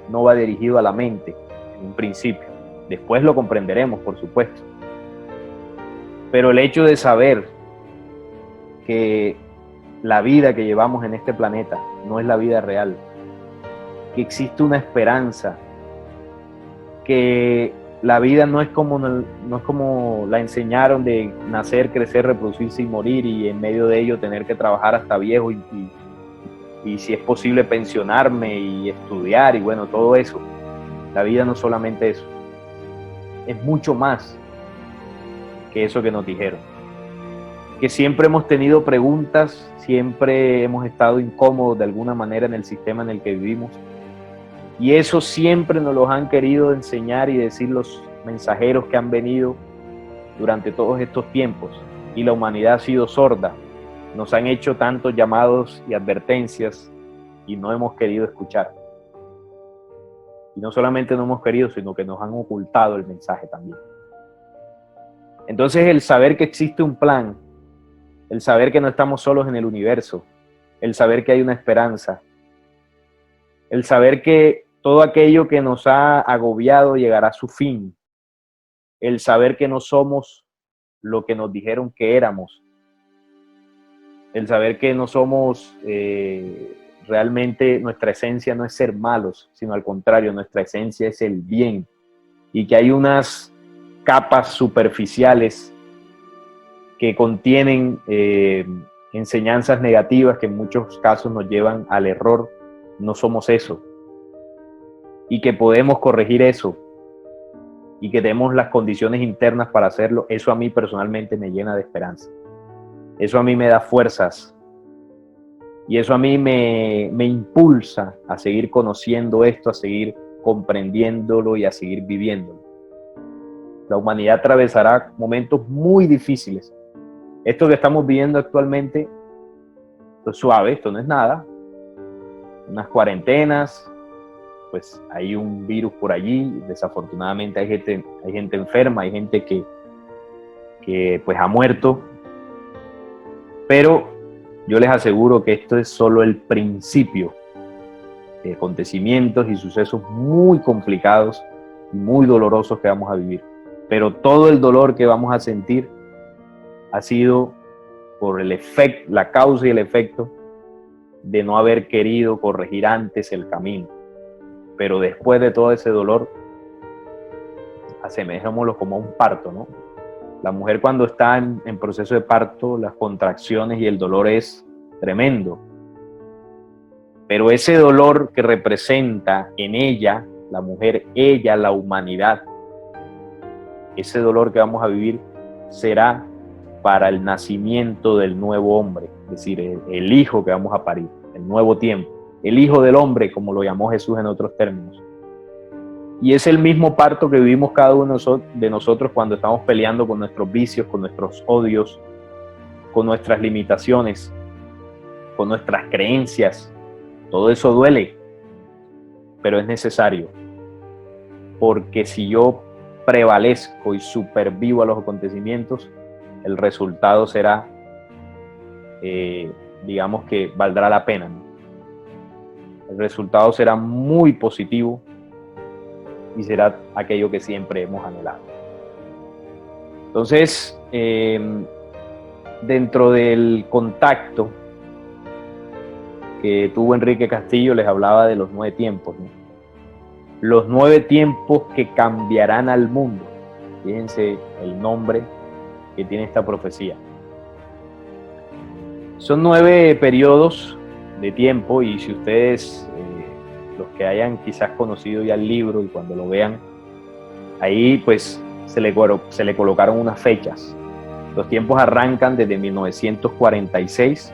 no va dirigido a la mente en un principio. Después lo comprenderemos, por supuesto. Pero el hecho de saber que la vida que llevamos en este planeta no es la vida real, que existe una esperanza, que la vida no es como la enseñaron de nacer, crecer, reproducirse y morir, y en medio de ello tener que trabajar hasta viejo y si es posible pensionarme y estudiar y bueno, todo eso. La vida no es solamente eso, es mucho más que eso que nos dijeron. Que siempre hemos tenido preguntas, siempre hemos estado incómodos de alguna manera en el sistema en el que vivimos. Y eso siempre nos lo han querido enseñar y decir los mensajeros que han venido durante todos estos tiempos. Y la humanidad ha sido sorda. Nos han hecho tantos llamados y advertencias y no hemos querido escuchar. Y no solamente no hemos querido, sino que nos han ocultado el mensaje también. Entonces el saber que existe un plan, el saber que no estamos solos en el universo, el saber que hay una esperanza, el saber que todo aquello que nos ha agobiado llegará a su fin, el saber que no somos lo que nos dijeron que éramos, el saber que no somos, realmente nuestra esencia no es ser malos, sino al contrario, nuestra esencia es el bien, y que hay unas capas superficiales que contienen enseñanzas negativas que en muchos casos nos llevan al error. No somos eso, y que podemos corregir eso, y que tenemos las condiciones internas para hacerlo. Eso a mí personalmente me llena de esperanza, eso a mí me da fuerzas, y eso a mí me impulsa a seguir conociendo esto, a seguir comprendiéndolo y a seguir viviéndolo. La humanidad atravesará momentos muy difíciles. Esto que estamos viviendo actualmente, esto es suave, esto no es nada. Unas cuarentenas, pues hay un virus por allí, desafortunadamente hay gente enferma, hay gente que pues ha muerto, pero yo les aseguro que esto es solo el principio de acontecimientos y sucesos muy complicados y muy dolorosos que vamos a vivir. Pero todo el dolor que vamos a sentir ha sido por el efecto, la causa y el efecto de no haber querido corregir antes el camino. pero después de todo ese dolor, asemejémoslo como a un parto, ¿no? La mujer cuando está en proceso de parto, las contracciones y el dolor es tremendo. Pero ese dolor que representa en ella, la mujer, ella, la humanidad, ese dolor que vamos a vivir será para el nacimiento del nuevo hombre, es decir, el hijo que vamos a parir, el nuevo tiempo, el hijo del hombre, como lo llamó Jesús en otros términos. Y es el mismo parto que vivimos cada uno de nosotros cuando estamos peleando con nuestros vicios, con nuestros odios, con nuestras limitaciones, con nuestras creencias. Todo eso duele, pero es necesario, porque si yo prevalezco y supervivo a los acontecimientos, el resultado será, digamos que valdrá la pena, ¿no? El resultado será muy positivo y será aquello que siempre hemos anhelado. Entonces, dentro del contacto que tuvo Enrique Castillo, les hablaba de los 9 tiempos, ¿no? Los 9 tiempos que cambiarán al mundo. Fíjense el nombre que tiene esta profecía. Son 9 periodos de tiempo y si ustedes, los que hayan quizás conocido ya el libro y cuando lo vean, ahí pues se le colocaron unas fechas. Los tiempos arrancan desde 1946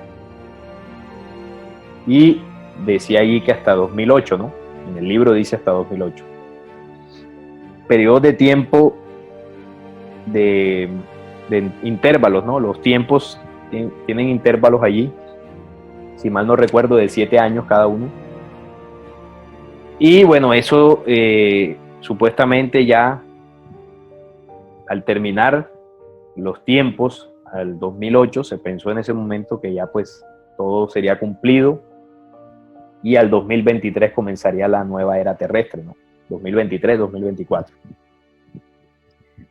y decía allí que hasta 2008, ¿no? En el libro dice hasta 2008. Periodos de tiempo de intervalos, ¿no? Los tiempos tienen intervalos allí, si mal no recuerdo, de 7 años cada uno. Y bueno, eso supuestamente ya al terminar los tiempos, al 2008, se pensó en ese momento que ya pues todo sería cumplido y al 2023 comenzaría la nueva era terrestre, ¿no? 2023, 2024.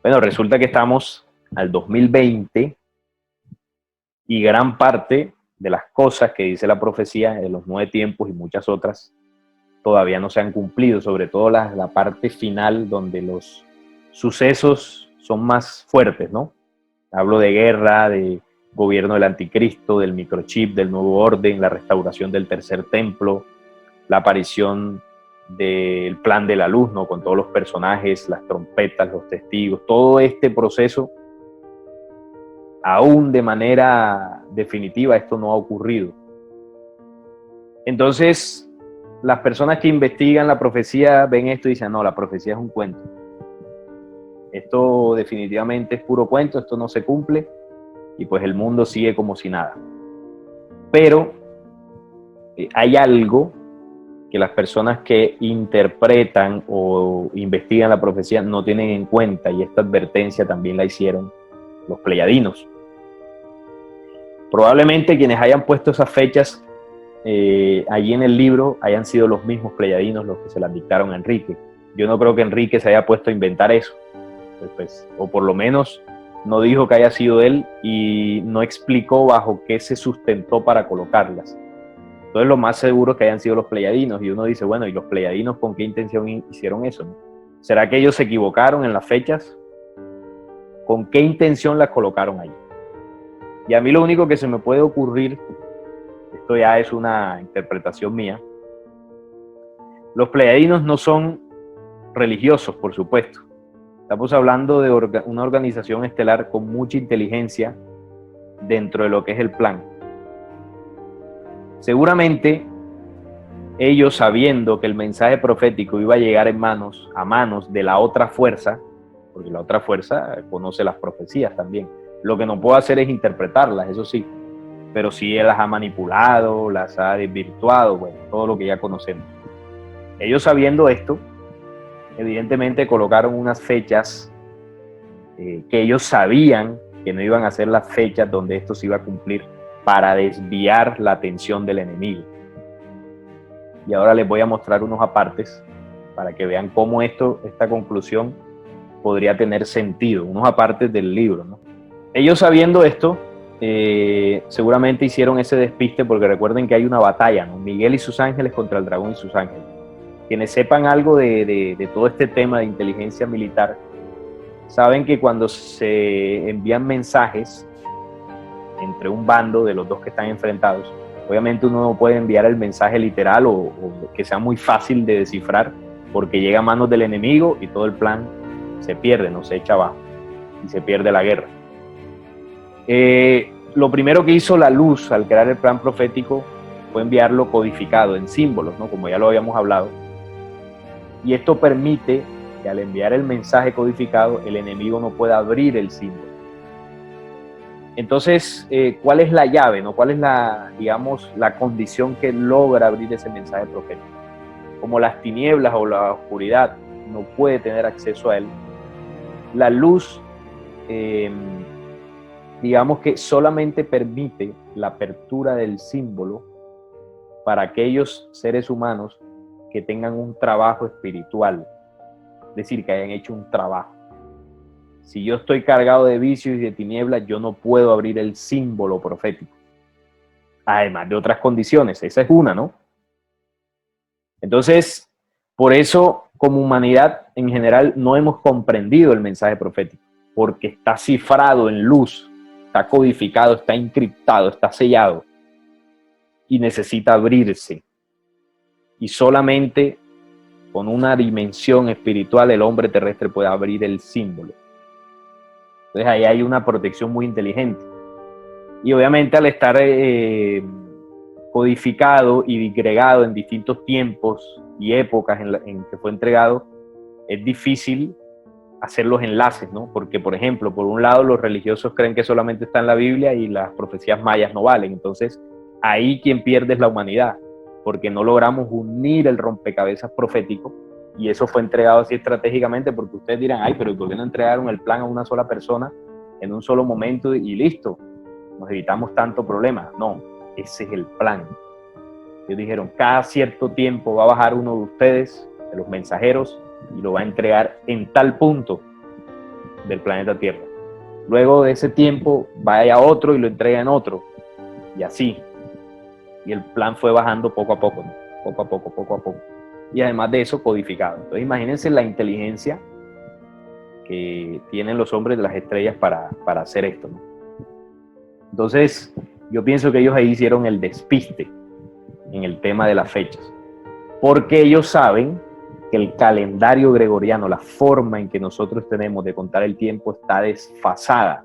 Bueno, resulta que estamos al 2020 y gran parte de las cosas que dice la profecía de los 9 tiempos y muchas otras todavía no se han cumplido, sobre todo la parte final donde los sucesos son más fuertes, ¿no? Hablo de guerra, de gobierno del anticristo, del microchip, del nuevo orden, la restauración del tercer templo, la aparición del plan de la luz, ¿no? Con todos los personajes, las trompetas, los testigos, todo este proceso, aún de manera definitiva, esto no ha ocurrido. Entonces, las personas que investigan la profecía ven esto y dicen, no, la profecía es un cuento. Esto definitivamente es puro cuento, esto no se cumple y pues el mundo sigue como si nada. Pero hay algo que las personas que interpretan o investigan la profecía no tienen en cuenta y esta advertencia también la hicieron los pleyadinos. Probablemente quienes hayan puesto esas fechas allí en el libro hayan sido los mismos pleyadinos los que se las dictaron a Enrique. Yo no creo que Enrique se haya puesto a inventar eso, o por lo menos no dijo que haya sido él y no explicó bajo qué se sustentó para colocarlas. Entonces lo más seguro es que hayan sido los pleyadinos y uno dice, bueno, ¿y los pleyadinos con qué intención hicieron eso, no? ¿Será que ellos se equivocaron en las fechas? ¿Con qué intención las colocaron ahí? Y a mí lo único que se me puede ocurrir, esto ya es una interpretación mía, los pleyadinos no son religiosos, por supuesto. Estamos hablando de una organización estelar con mucha inteligencia dentro de lo que es el plan. Seguramente ellos, sabiendo que el mensaje profético iba a llegar a manos de la otra fuerza, porque la otra fuerza conoce las profecías también. Lo que no puedo hacer es interpretarlas, eso sí, pero sí las ha manipulado, las ha desvirtuado, bueno, todo lo que ya conocemos. Ellos, sabiendo esto, evidentemente colocaron unas fechas que ellos sabían que no iban a ser las fechas donde esto se iba a cumplir para desviar la atención del enemigo. Y ahora les voy a mostrar unos apartes para que vean cómo esta conclusión podría tener sentido, unos apartes del libro, ¿no? Ellos, sabiendo esto, seguramente hicieron ese despiste porque recuerden que hay una batalla, ¿no? Miguel y sus ángeles contra el dragón y sus ángeles. quienes sepan algo de todo este tema de inteligencia militar, saben que cuando se envían mensajes entre un bando de los dos que están enfrentados, obviamente uno no puede enviar el mensaje literal o que sea muy fácil de descifrar, porque llega a manos del enemigo y todo el plan se pierde, no se echa abajo y se pierde la guerra. Lo primero que hizo la luz al crear el plan profético fue enviarlo codificado en símbolos, ¿no? Como ya lo habíamos hablado. Y esto permite que al enviar el mensaje codificado, el enemigo no pueda abrir el símbolo. Entonces, ¿cuál es la llave, no? ¿Cuál es la condición que logra abrir ese mensaje profético? Como las tinieblas o la oscuridad no puede tener acceso a él, la luz, digamos que solamente permite la apertura del símbolo para aquellos seres humanos que tengan un trabajo espiritual, es decir, que hayan hecho un trabajo. Si yo estoy cargado de vicios y de tinieblas, yo no puedo abrir el símbolo profético. Además de otras condiciones, esa es una, ¿no? Entonces, por eso, como humanidad en general, no hemos comprendido el mensaje profético, porque está cifrado en luz, está codificado, está encriptado, está sellado, y necesita abrirse. Y solamente con una dimensión espiritual el hombre terrestre puede abrir el símbolo. Entonces ahí hay una protección muy inteligente. Y obviamente al estar codificado y disgregado en distintos tiempos y épocas en que fue entregado, es difícil hacer los enlaces, ¿no? Porque, por ejemplo, por un lado los religiosos creen que solamente está en la Biblia y las profecías mayas no valen. Entonces ahí quien pierde es la humanidad, porque no logramos unir el rompecabezas profético, y eso fue entregado así estratégicamente, porque ustedes dirán, ay, pero ¿por qué no entregaron el plan a una sola persona en un solo momento y listo? Nos evitamos tanto problema. No, ese es el plan. Ellos dijeron, cada cierto tiempo va a bajar uno de ustedes, de los mensajeros, y lo va a entregar en tal punto del planeta Tierra. Luego de ese tiempo vaya otro y lo entrega en otro, y así. Y el plan fue bajando poco a poco, ¿no? Poco a poco, poco a poco. Y además de eso, codificado. Entonces imagínense la inteligencia que tienen los hombres de las estrellas para hacer esto, ¿no? Entonces, yo pienso que ellos ahí hicieron el despiste en el tema de las fechas, porque ellos saben que el calendario gregoriano, la forma en que nosotros tenemos de contar el tiempo, está desfasada.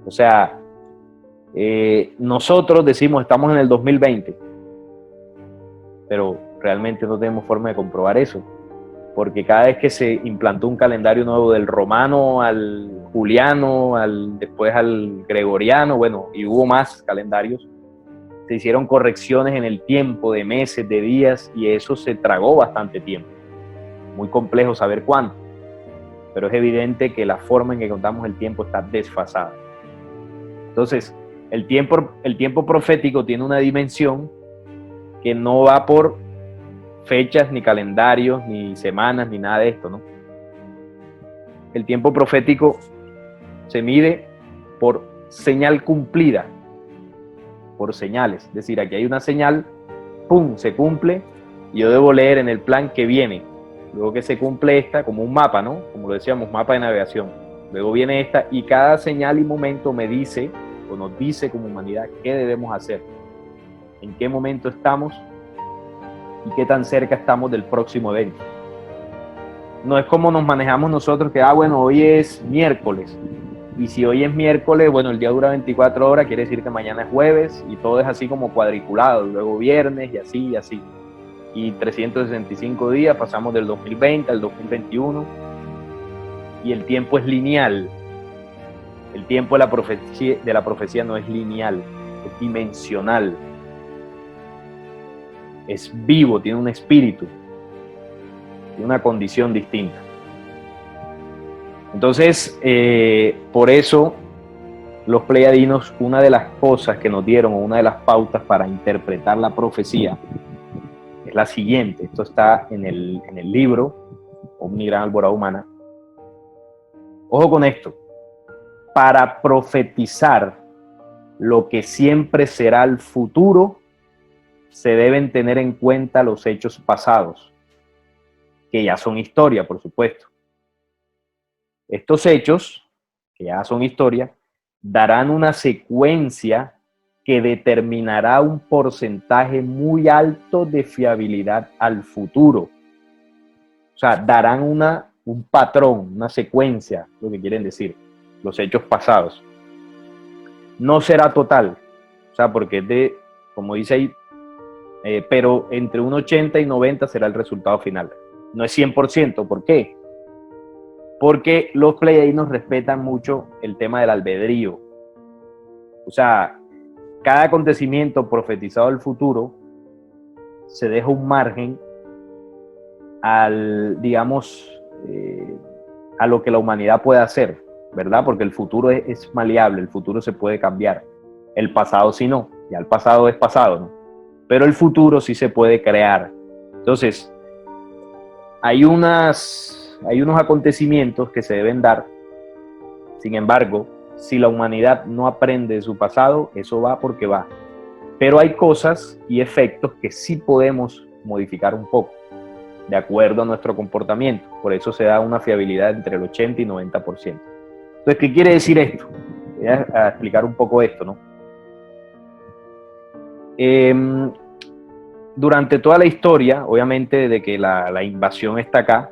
O sea, nosotros decimos estamos en el 2020, pero realmente no tenemos forma de comprobar eso, porque cada vez que se implantó un calendario nuevo del romano al juliano, después al gregoriano, bueno, y hubo más calendarios, se hicieron correcciones en el tiempo de meses, de días, y eso se tragó bastante tiempo. Muy complejo saber cuánto, pero es evidente que la forma en que contamos el tiempo está desfasada. Entonces, el tiempo profético tiene una dimensión que no va por fechas, ni calendarios, ni semanas, ni nada de esto, ¿no? El tiempo profético se mide por señal cumplida, por señales. Es decir, aquí hay una señal, ¡pum!, se cumple, y yo debo leer en el plan que viene. Luego que se cumple esta, como un mapa, ¿no? Como lo decíamos, mapa de navegación. Luego viene esta, y cada señal y momento me dice, o nos dice como humanidad, qué debemos hacer, en qué momento estamos y qué tan cerca estamos del próximo evento. No es como nos manejamos nosotros, que bueno, hoy es miércoles, y si hoy es miércoles, bueno, el día dura 24 horas, quiere decir que mañana es jueves, y todo es así como cuadriculado, luego viernes, y así, y así. Y 365 días, pasamos del 2020 al 2021, y el tiempo es lineal. El tiempo de la profecía no es lineal, es dimensional. Es vivo, tiene un espíritu, tiene una condición distinta. Entonces, por eso los pleiadinos, una de las cosas que nos dieron, o una de las pautas para interpretar la profecía, es la siguiente. Esto está en el libro Omni Gran Alborada Humana. Ojo con esto. Para profetizar lo que siempre será el futuro, se deben tener en cuenta los hechos pasados, que ya son historia, por supuesto. Estos hechos, que ya son historia, darán una secuencia que determinará un porcentaje muy alto de fiabilidad al futuro. O sea, darán un patrón, una secuencia, lo que quieren decir, los hechos pasados. No será total, o sea, porque es de, como dice ahí, pero entre un 80 y 90 será el resultado final. No es 100%, ¿por qué? Porque los pleiadianos respetan mucho el tema del albedrío. O sea, cada acontecimiento profetizado del futuro se deja un margen al, digamos, a lo que la humanidad puede hacer, ¿verdad? Porque el futuro es maleable, el futuro se puede cambiar. El pasado sí no, ya el pasado es pasado, ¿no? Pero el futuro sí se puede crear. Entonces, hay unos acontecimientos que se deben dar. Sin embargo, si la humanidad no aprende de su pasado, eso va porque va. Pero hay cosas y efectos que sí podemos modificar un poco, de acuerdo a nuestro comportamiento. Por eso se da una fiabilidad entre el 80 y 90%. Entonces, ¿qué quiere decir esto? Voy a explicar un poco esto, ¿no? Durante toda la historia, obviamente, desde que la invasión está acá,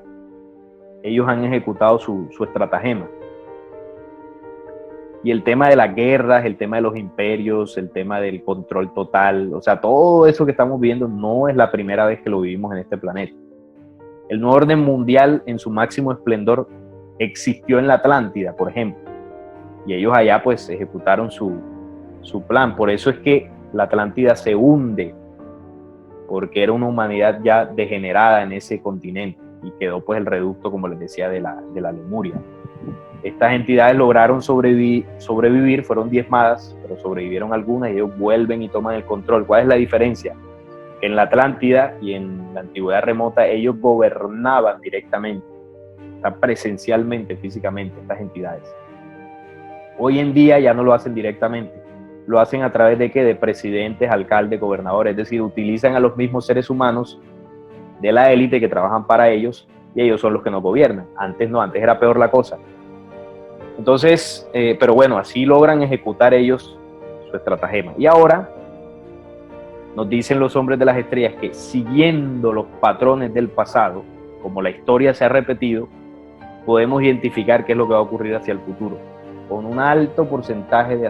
ellos han ejecutado su estratagema. Y el tema de las guerras, el tema de los imperios, el tema del control total, o sea, todo eso que estamos viendo no es la primera vez que lo vivimos en este planeta. El nuevo orden mundial en su máximo esplendor existió en la Atlántida, por ejemplo. Y ellos allá pues ejecutaron su plan. Por eso es que la Atlántida se hunde, porque era una humanidad ya degenerada en ese continente y quedó pues el reducto, como les decía, de la Lemuria. Estas entidades lograron sobrevivir, fueron diezmadas, pero sobrevivieron algunas y ellos vuelven y toman el control. ¿Cuál es la diferencia? Que en la Atlántida y en la antigüedad remota ellos gobernaban directamente, o sea, presencialmente, físicamente, estas entidades. Hoy en día ya no lo hacen directamente, lo hacen a través de ¿qué? De presidentes, alcaldes, gobernadores, es decir, utilizan a los mismos seres humanos de la élite que trabajan para ellos y ellos son los que nos gobiernan. Antes no, antes era peor la cosa. Entonces, pero bueno, así logran ejecutar ellos su estratagema. Y ahora nos dicen los hombres de las estrellas que siguiendo los patrones del pasado, como la historia se ha repetido, podemos identificar qué es lo que va a ocurrir hacia el futuro, con un alto porcentaje de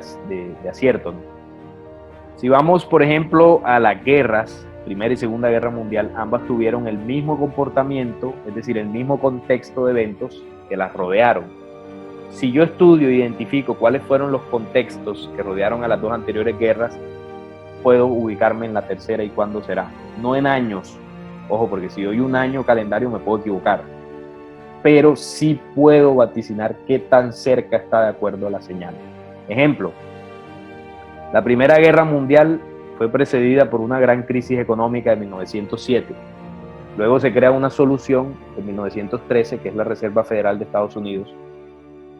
acierto, ¿no? Si vamos, por ejemplo, a las guerras, Primera y Segunda Guerra Mundial, ambas tuvieron el mismo comportamiento, es decir, el mismo contexto de eventos que las rodearon. Si yo estudio e identifico cuáles fueron los contextos que rodearon a las dos anteriores guerras, puedo ubicarme en la tercera y cuándo será. No en años, ojo, porque si doy un año calendario me puedo equivocar, pero sí puedo vaticinar qué tan cerca está de acuerdo a la señal. Ejemplo, la Primera Guerra Mundial fue precedida por una gran crisis económica de 1907. Luego se crea una solución en 1913, que es la Reserva Federal de Estados Unidos,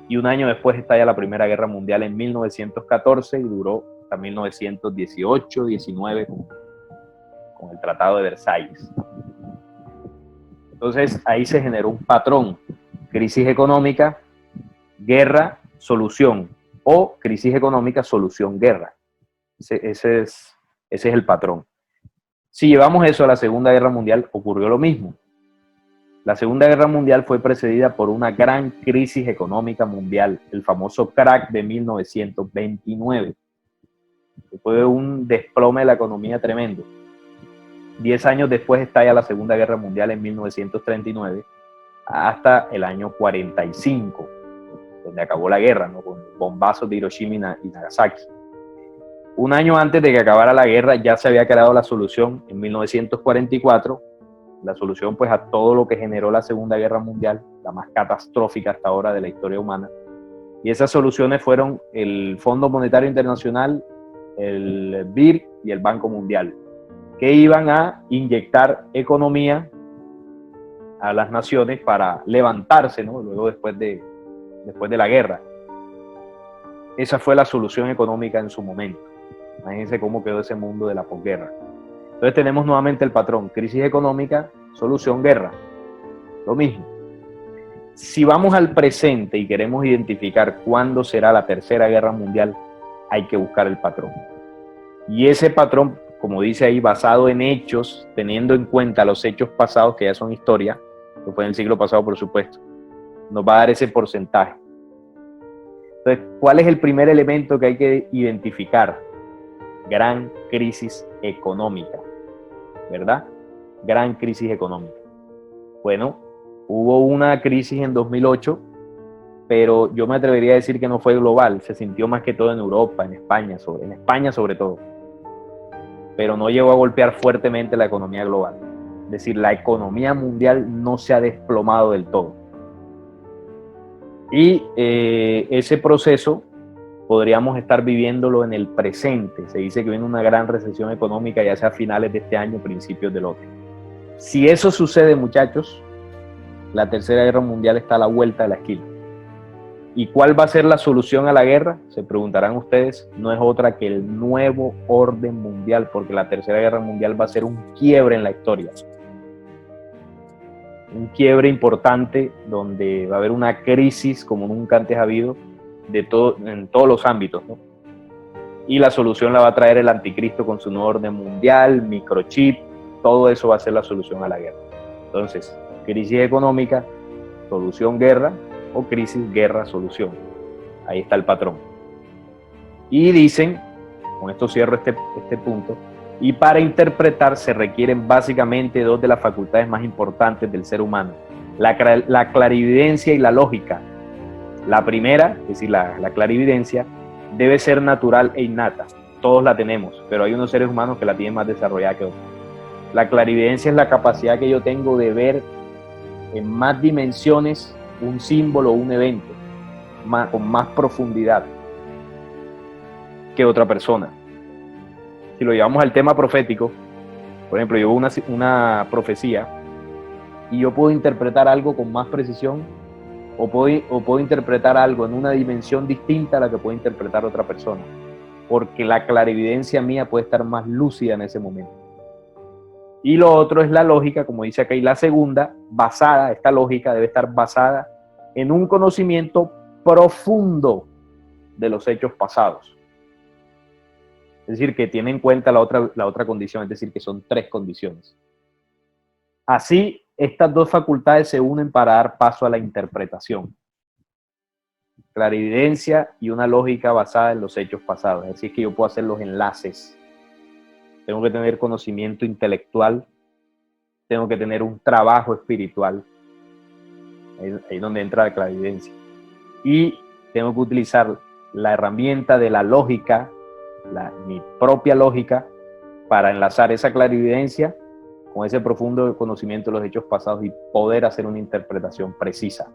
y un año después estalla la Primera Guerra Mundial en 1914 y duró hasta 1918-19 con el Tratado de Versalles. Entonces ahí se generó un patrón: crisis económica, guerra, solución, o crisis económica, solución, guerra. Ese es el patrón. Si llevamos eso a la Segunda Guerra Mundial, ocurrió lo mismo. La Segunda Guerra Mundial fue precedida por una gran crisis económica mundial, el famoso crack de 1929. Fue un desplome de la economía tremendo. 10 años después estalla la Segunda Guerra Mundial en 1939, hasta el año 45, donde acabó la guerra, ¿no? Con bombazos de Hiroshima y Nagasaki. Un año antes de que acabara la guerra ya se había creado la solución en 1944, la solución pues a todo lo que generó la Segunda Guerra Mundial, la más catastrófica hasta ahora de la historia humana. Y esas soluciones fueron el Fondo Monetario Internacional, el BIR y el Banco Mundial, que iban a inyectar economía a las naciones para levantarse, ¿no? Luego después de la guerra. Esa fue la solución económica en su momento. Imagínense cómo quedó ese mundo de la posguerra. Entonces tenemos nuevamente el patrón, crisis económica, solución, guerra. Lo mismo. Si vamos al presente y queremos identificar cuándo será la tercera guerra mundial, hay que buscar el patrón. Y ese patrón, como dice ahí, basado en hechos, teniendo en cuenta los hechos pasados, que ya son historia, que fue en el siglo pasado, por supuesto, nos va a dar ese porcentaje. Entonces, ¿cuál es el primer elemento que hay que identificar? Gran crisis económica, ¿verdad? Gran crisis económica. Bueno, hubo una crisis en 2008, pero yo me atrevería a decir que no fue global, se sintió más que todo en Europa, en España sobre todo, pero no llegó a golpear fuertemente la economía global. Es decir, la economía mundial no se ha desplomado del todo. Y ese proceso podríamos estar viviéndolo en el presente. Se dice que viene una gran recesión económica, ya sea a finales de este año, principios del otro. Si eso sucede, muchachos, la tercera guerra mundial está a la vuelta de la esquina. ¿Y cuál va a ser la solución a la guerra? Se preguntarán ustedes. No es otra que el nuevo orden mundial, porque la tercera guerra mundial va a ser un quiebre en la historia. Un quiebre importante donde va a haber una crisis como nunca antes ha habido en todos los ámbitos, ¿no? Y la solución la va a traer el anticristo con su nuevo orden mundial, microchip, todo eso va a ser la solución a la guerra. Entonces, crisis económica, solución guerra, o crisis, guerra, solución. Ahí está el patrón. Y dicen, con esto cierro este punto, y para interpretar se requieren básicamente dos de las facultades más importantes del ser humano, la clarividencia y la lógica. La primera, es decir, la clarividencia, debe ser natural e innata. Todos la tenemos, pero hay unos seres humanos que la tienen más desarrollada que otros. La clarividencia es la capacidad que yo tengo de ver en más dimensiones un símbolo o un evento, con más profundidad que otra persona. Si lo llevamos al tema profético, por ejemplo, yo veo una profecía y yo puedo interpretar algo con más precisión o puedo interpretar algo en una dimensión distinta a la que puede interpretar otra persona, porque la clarividencia mía puede estar más lúcida en ese momento. Y lo otro es la lógica, como dice acá, y la segunda, esta lógica debe estar basada en un conocimiento profundo de los hechos pasados. Es decir, que tiene en cuenta la otra condición, es decir, que son tres condiciones. Así, estas dos facultades se unen para dar paso a la interpretación. Clarividencia y una lógica basada en los hechos pasados. Es decir, que yo puedo hacer los enlaces. Tengo que tener conocimiento intelectual, tengo que tener un trabajo espiritual. Ahí es donde entra la clarividencia. Y tengo que utilizar la herramienta de la lógica, mi propia lógica, para enlazar esa clarividencia con ese profundo conocimiento de los hechos pasados y poder hacer una interpretación precisa.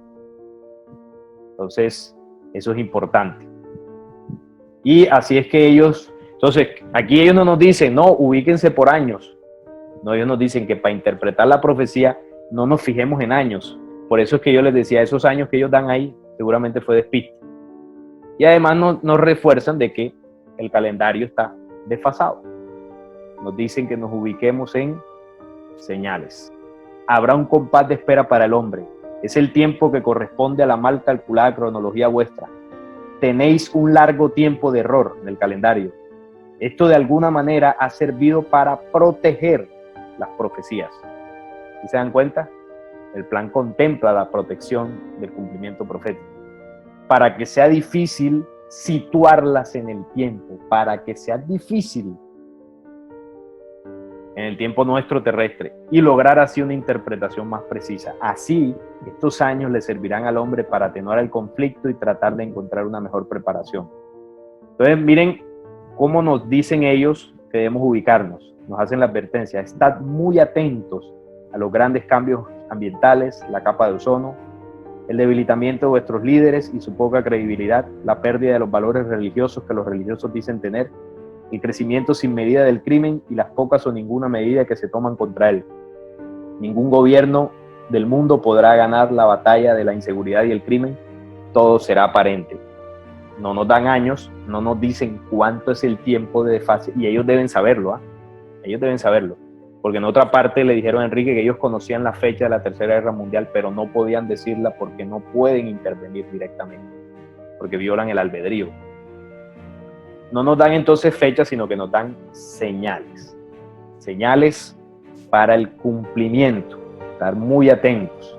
Entonces, eso es importante. Y así es que entonces, aquí ellos no nos dicen, no, ubíquense por años. No, ellos nos dicen que para interpretar la profecía no nos fijemos en años. Por eso es que yo les decía, esos años que ellos dan ahí, seguramente fue despiste. Y además nos refuerzan de que el calendario está desfasado. Nos dicen que nos ubiquemos en señales. Habrá un compás de espera para el hombre. Es el tiempo que corresponde a la mal calculada cronología vuestra. Tenéis un largo tiempo de error en el calendario. Esto de alguna manera ha servido para proteger las profecías. ¿Sí se dan cuenta? El plan contempla la protección del cumplimiento profético. Para que sea difícil situarlas en el tiempo, para que sea difícil en el tiempo nuestro terrestre y lograr así una interpretación más precisa. Así, estos años le servirán al hombre para atenuar el conflicto y tratar de encontrar una mejor preparación. Entonces, miren cómo nos dicen ellos que debemos ubicarnos. Nos hacen la advertencia, estad muy atentos a los grandes cambios ambientales, la capa de ozono, el debilitamiento de vuestros líderes y su poca credibilidad, la pérdida de los valores religiosos que los religiosos dicen tener, el crecimiento sin medida del crimen y las pocas o ninguna medida que se toman contra él. Ningún gobierno del mundo podrá ganar la batalla de la inseguridad y el crimen, todo será aparente. No nos dan años, no nos dicen cuánto es el tiempo de desfase, y ellos deben saberlo, Ellos deben saberlo. Porque en otra parte le dijeron a Enrique que ellos conocían la fecha de la Tercera Guerra Mundial, pero no podían decirla porque no pueden intervenir directamente, porque violan el albedrío. No nos dan entonces fechas, sino que nos dan señales. Señales para el cumplimiento, estar muy atentos.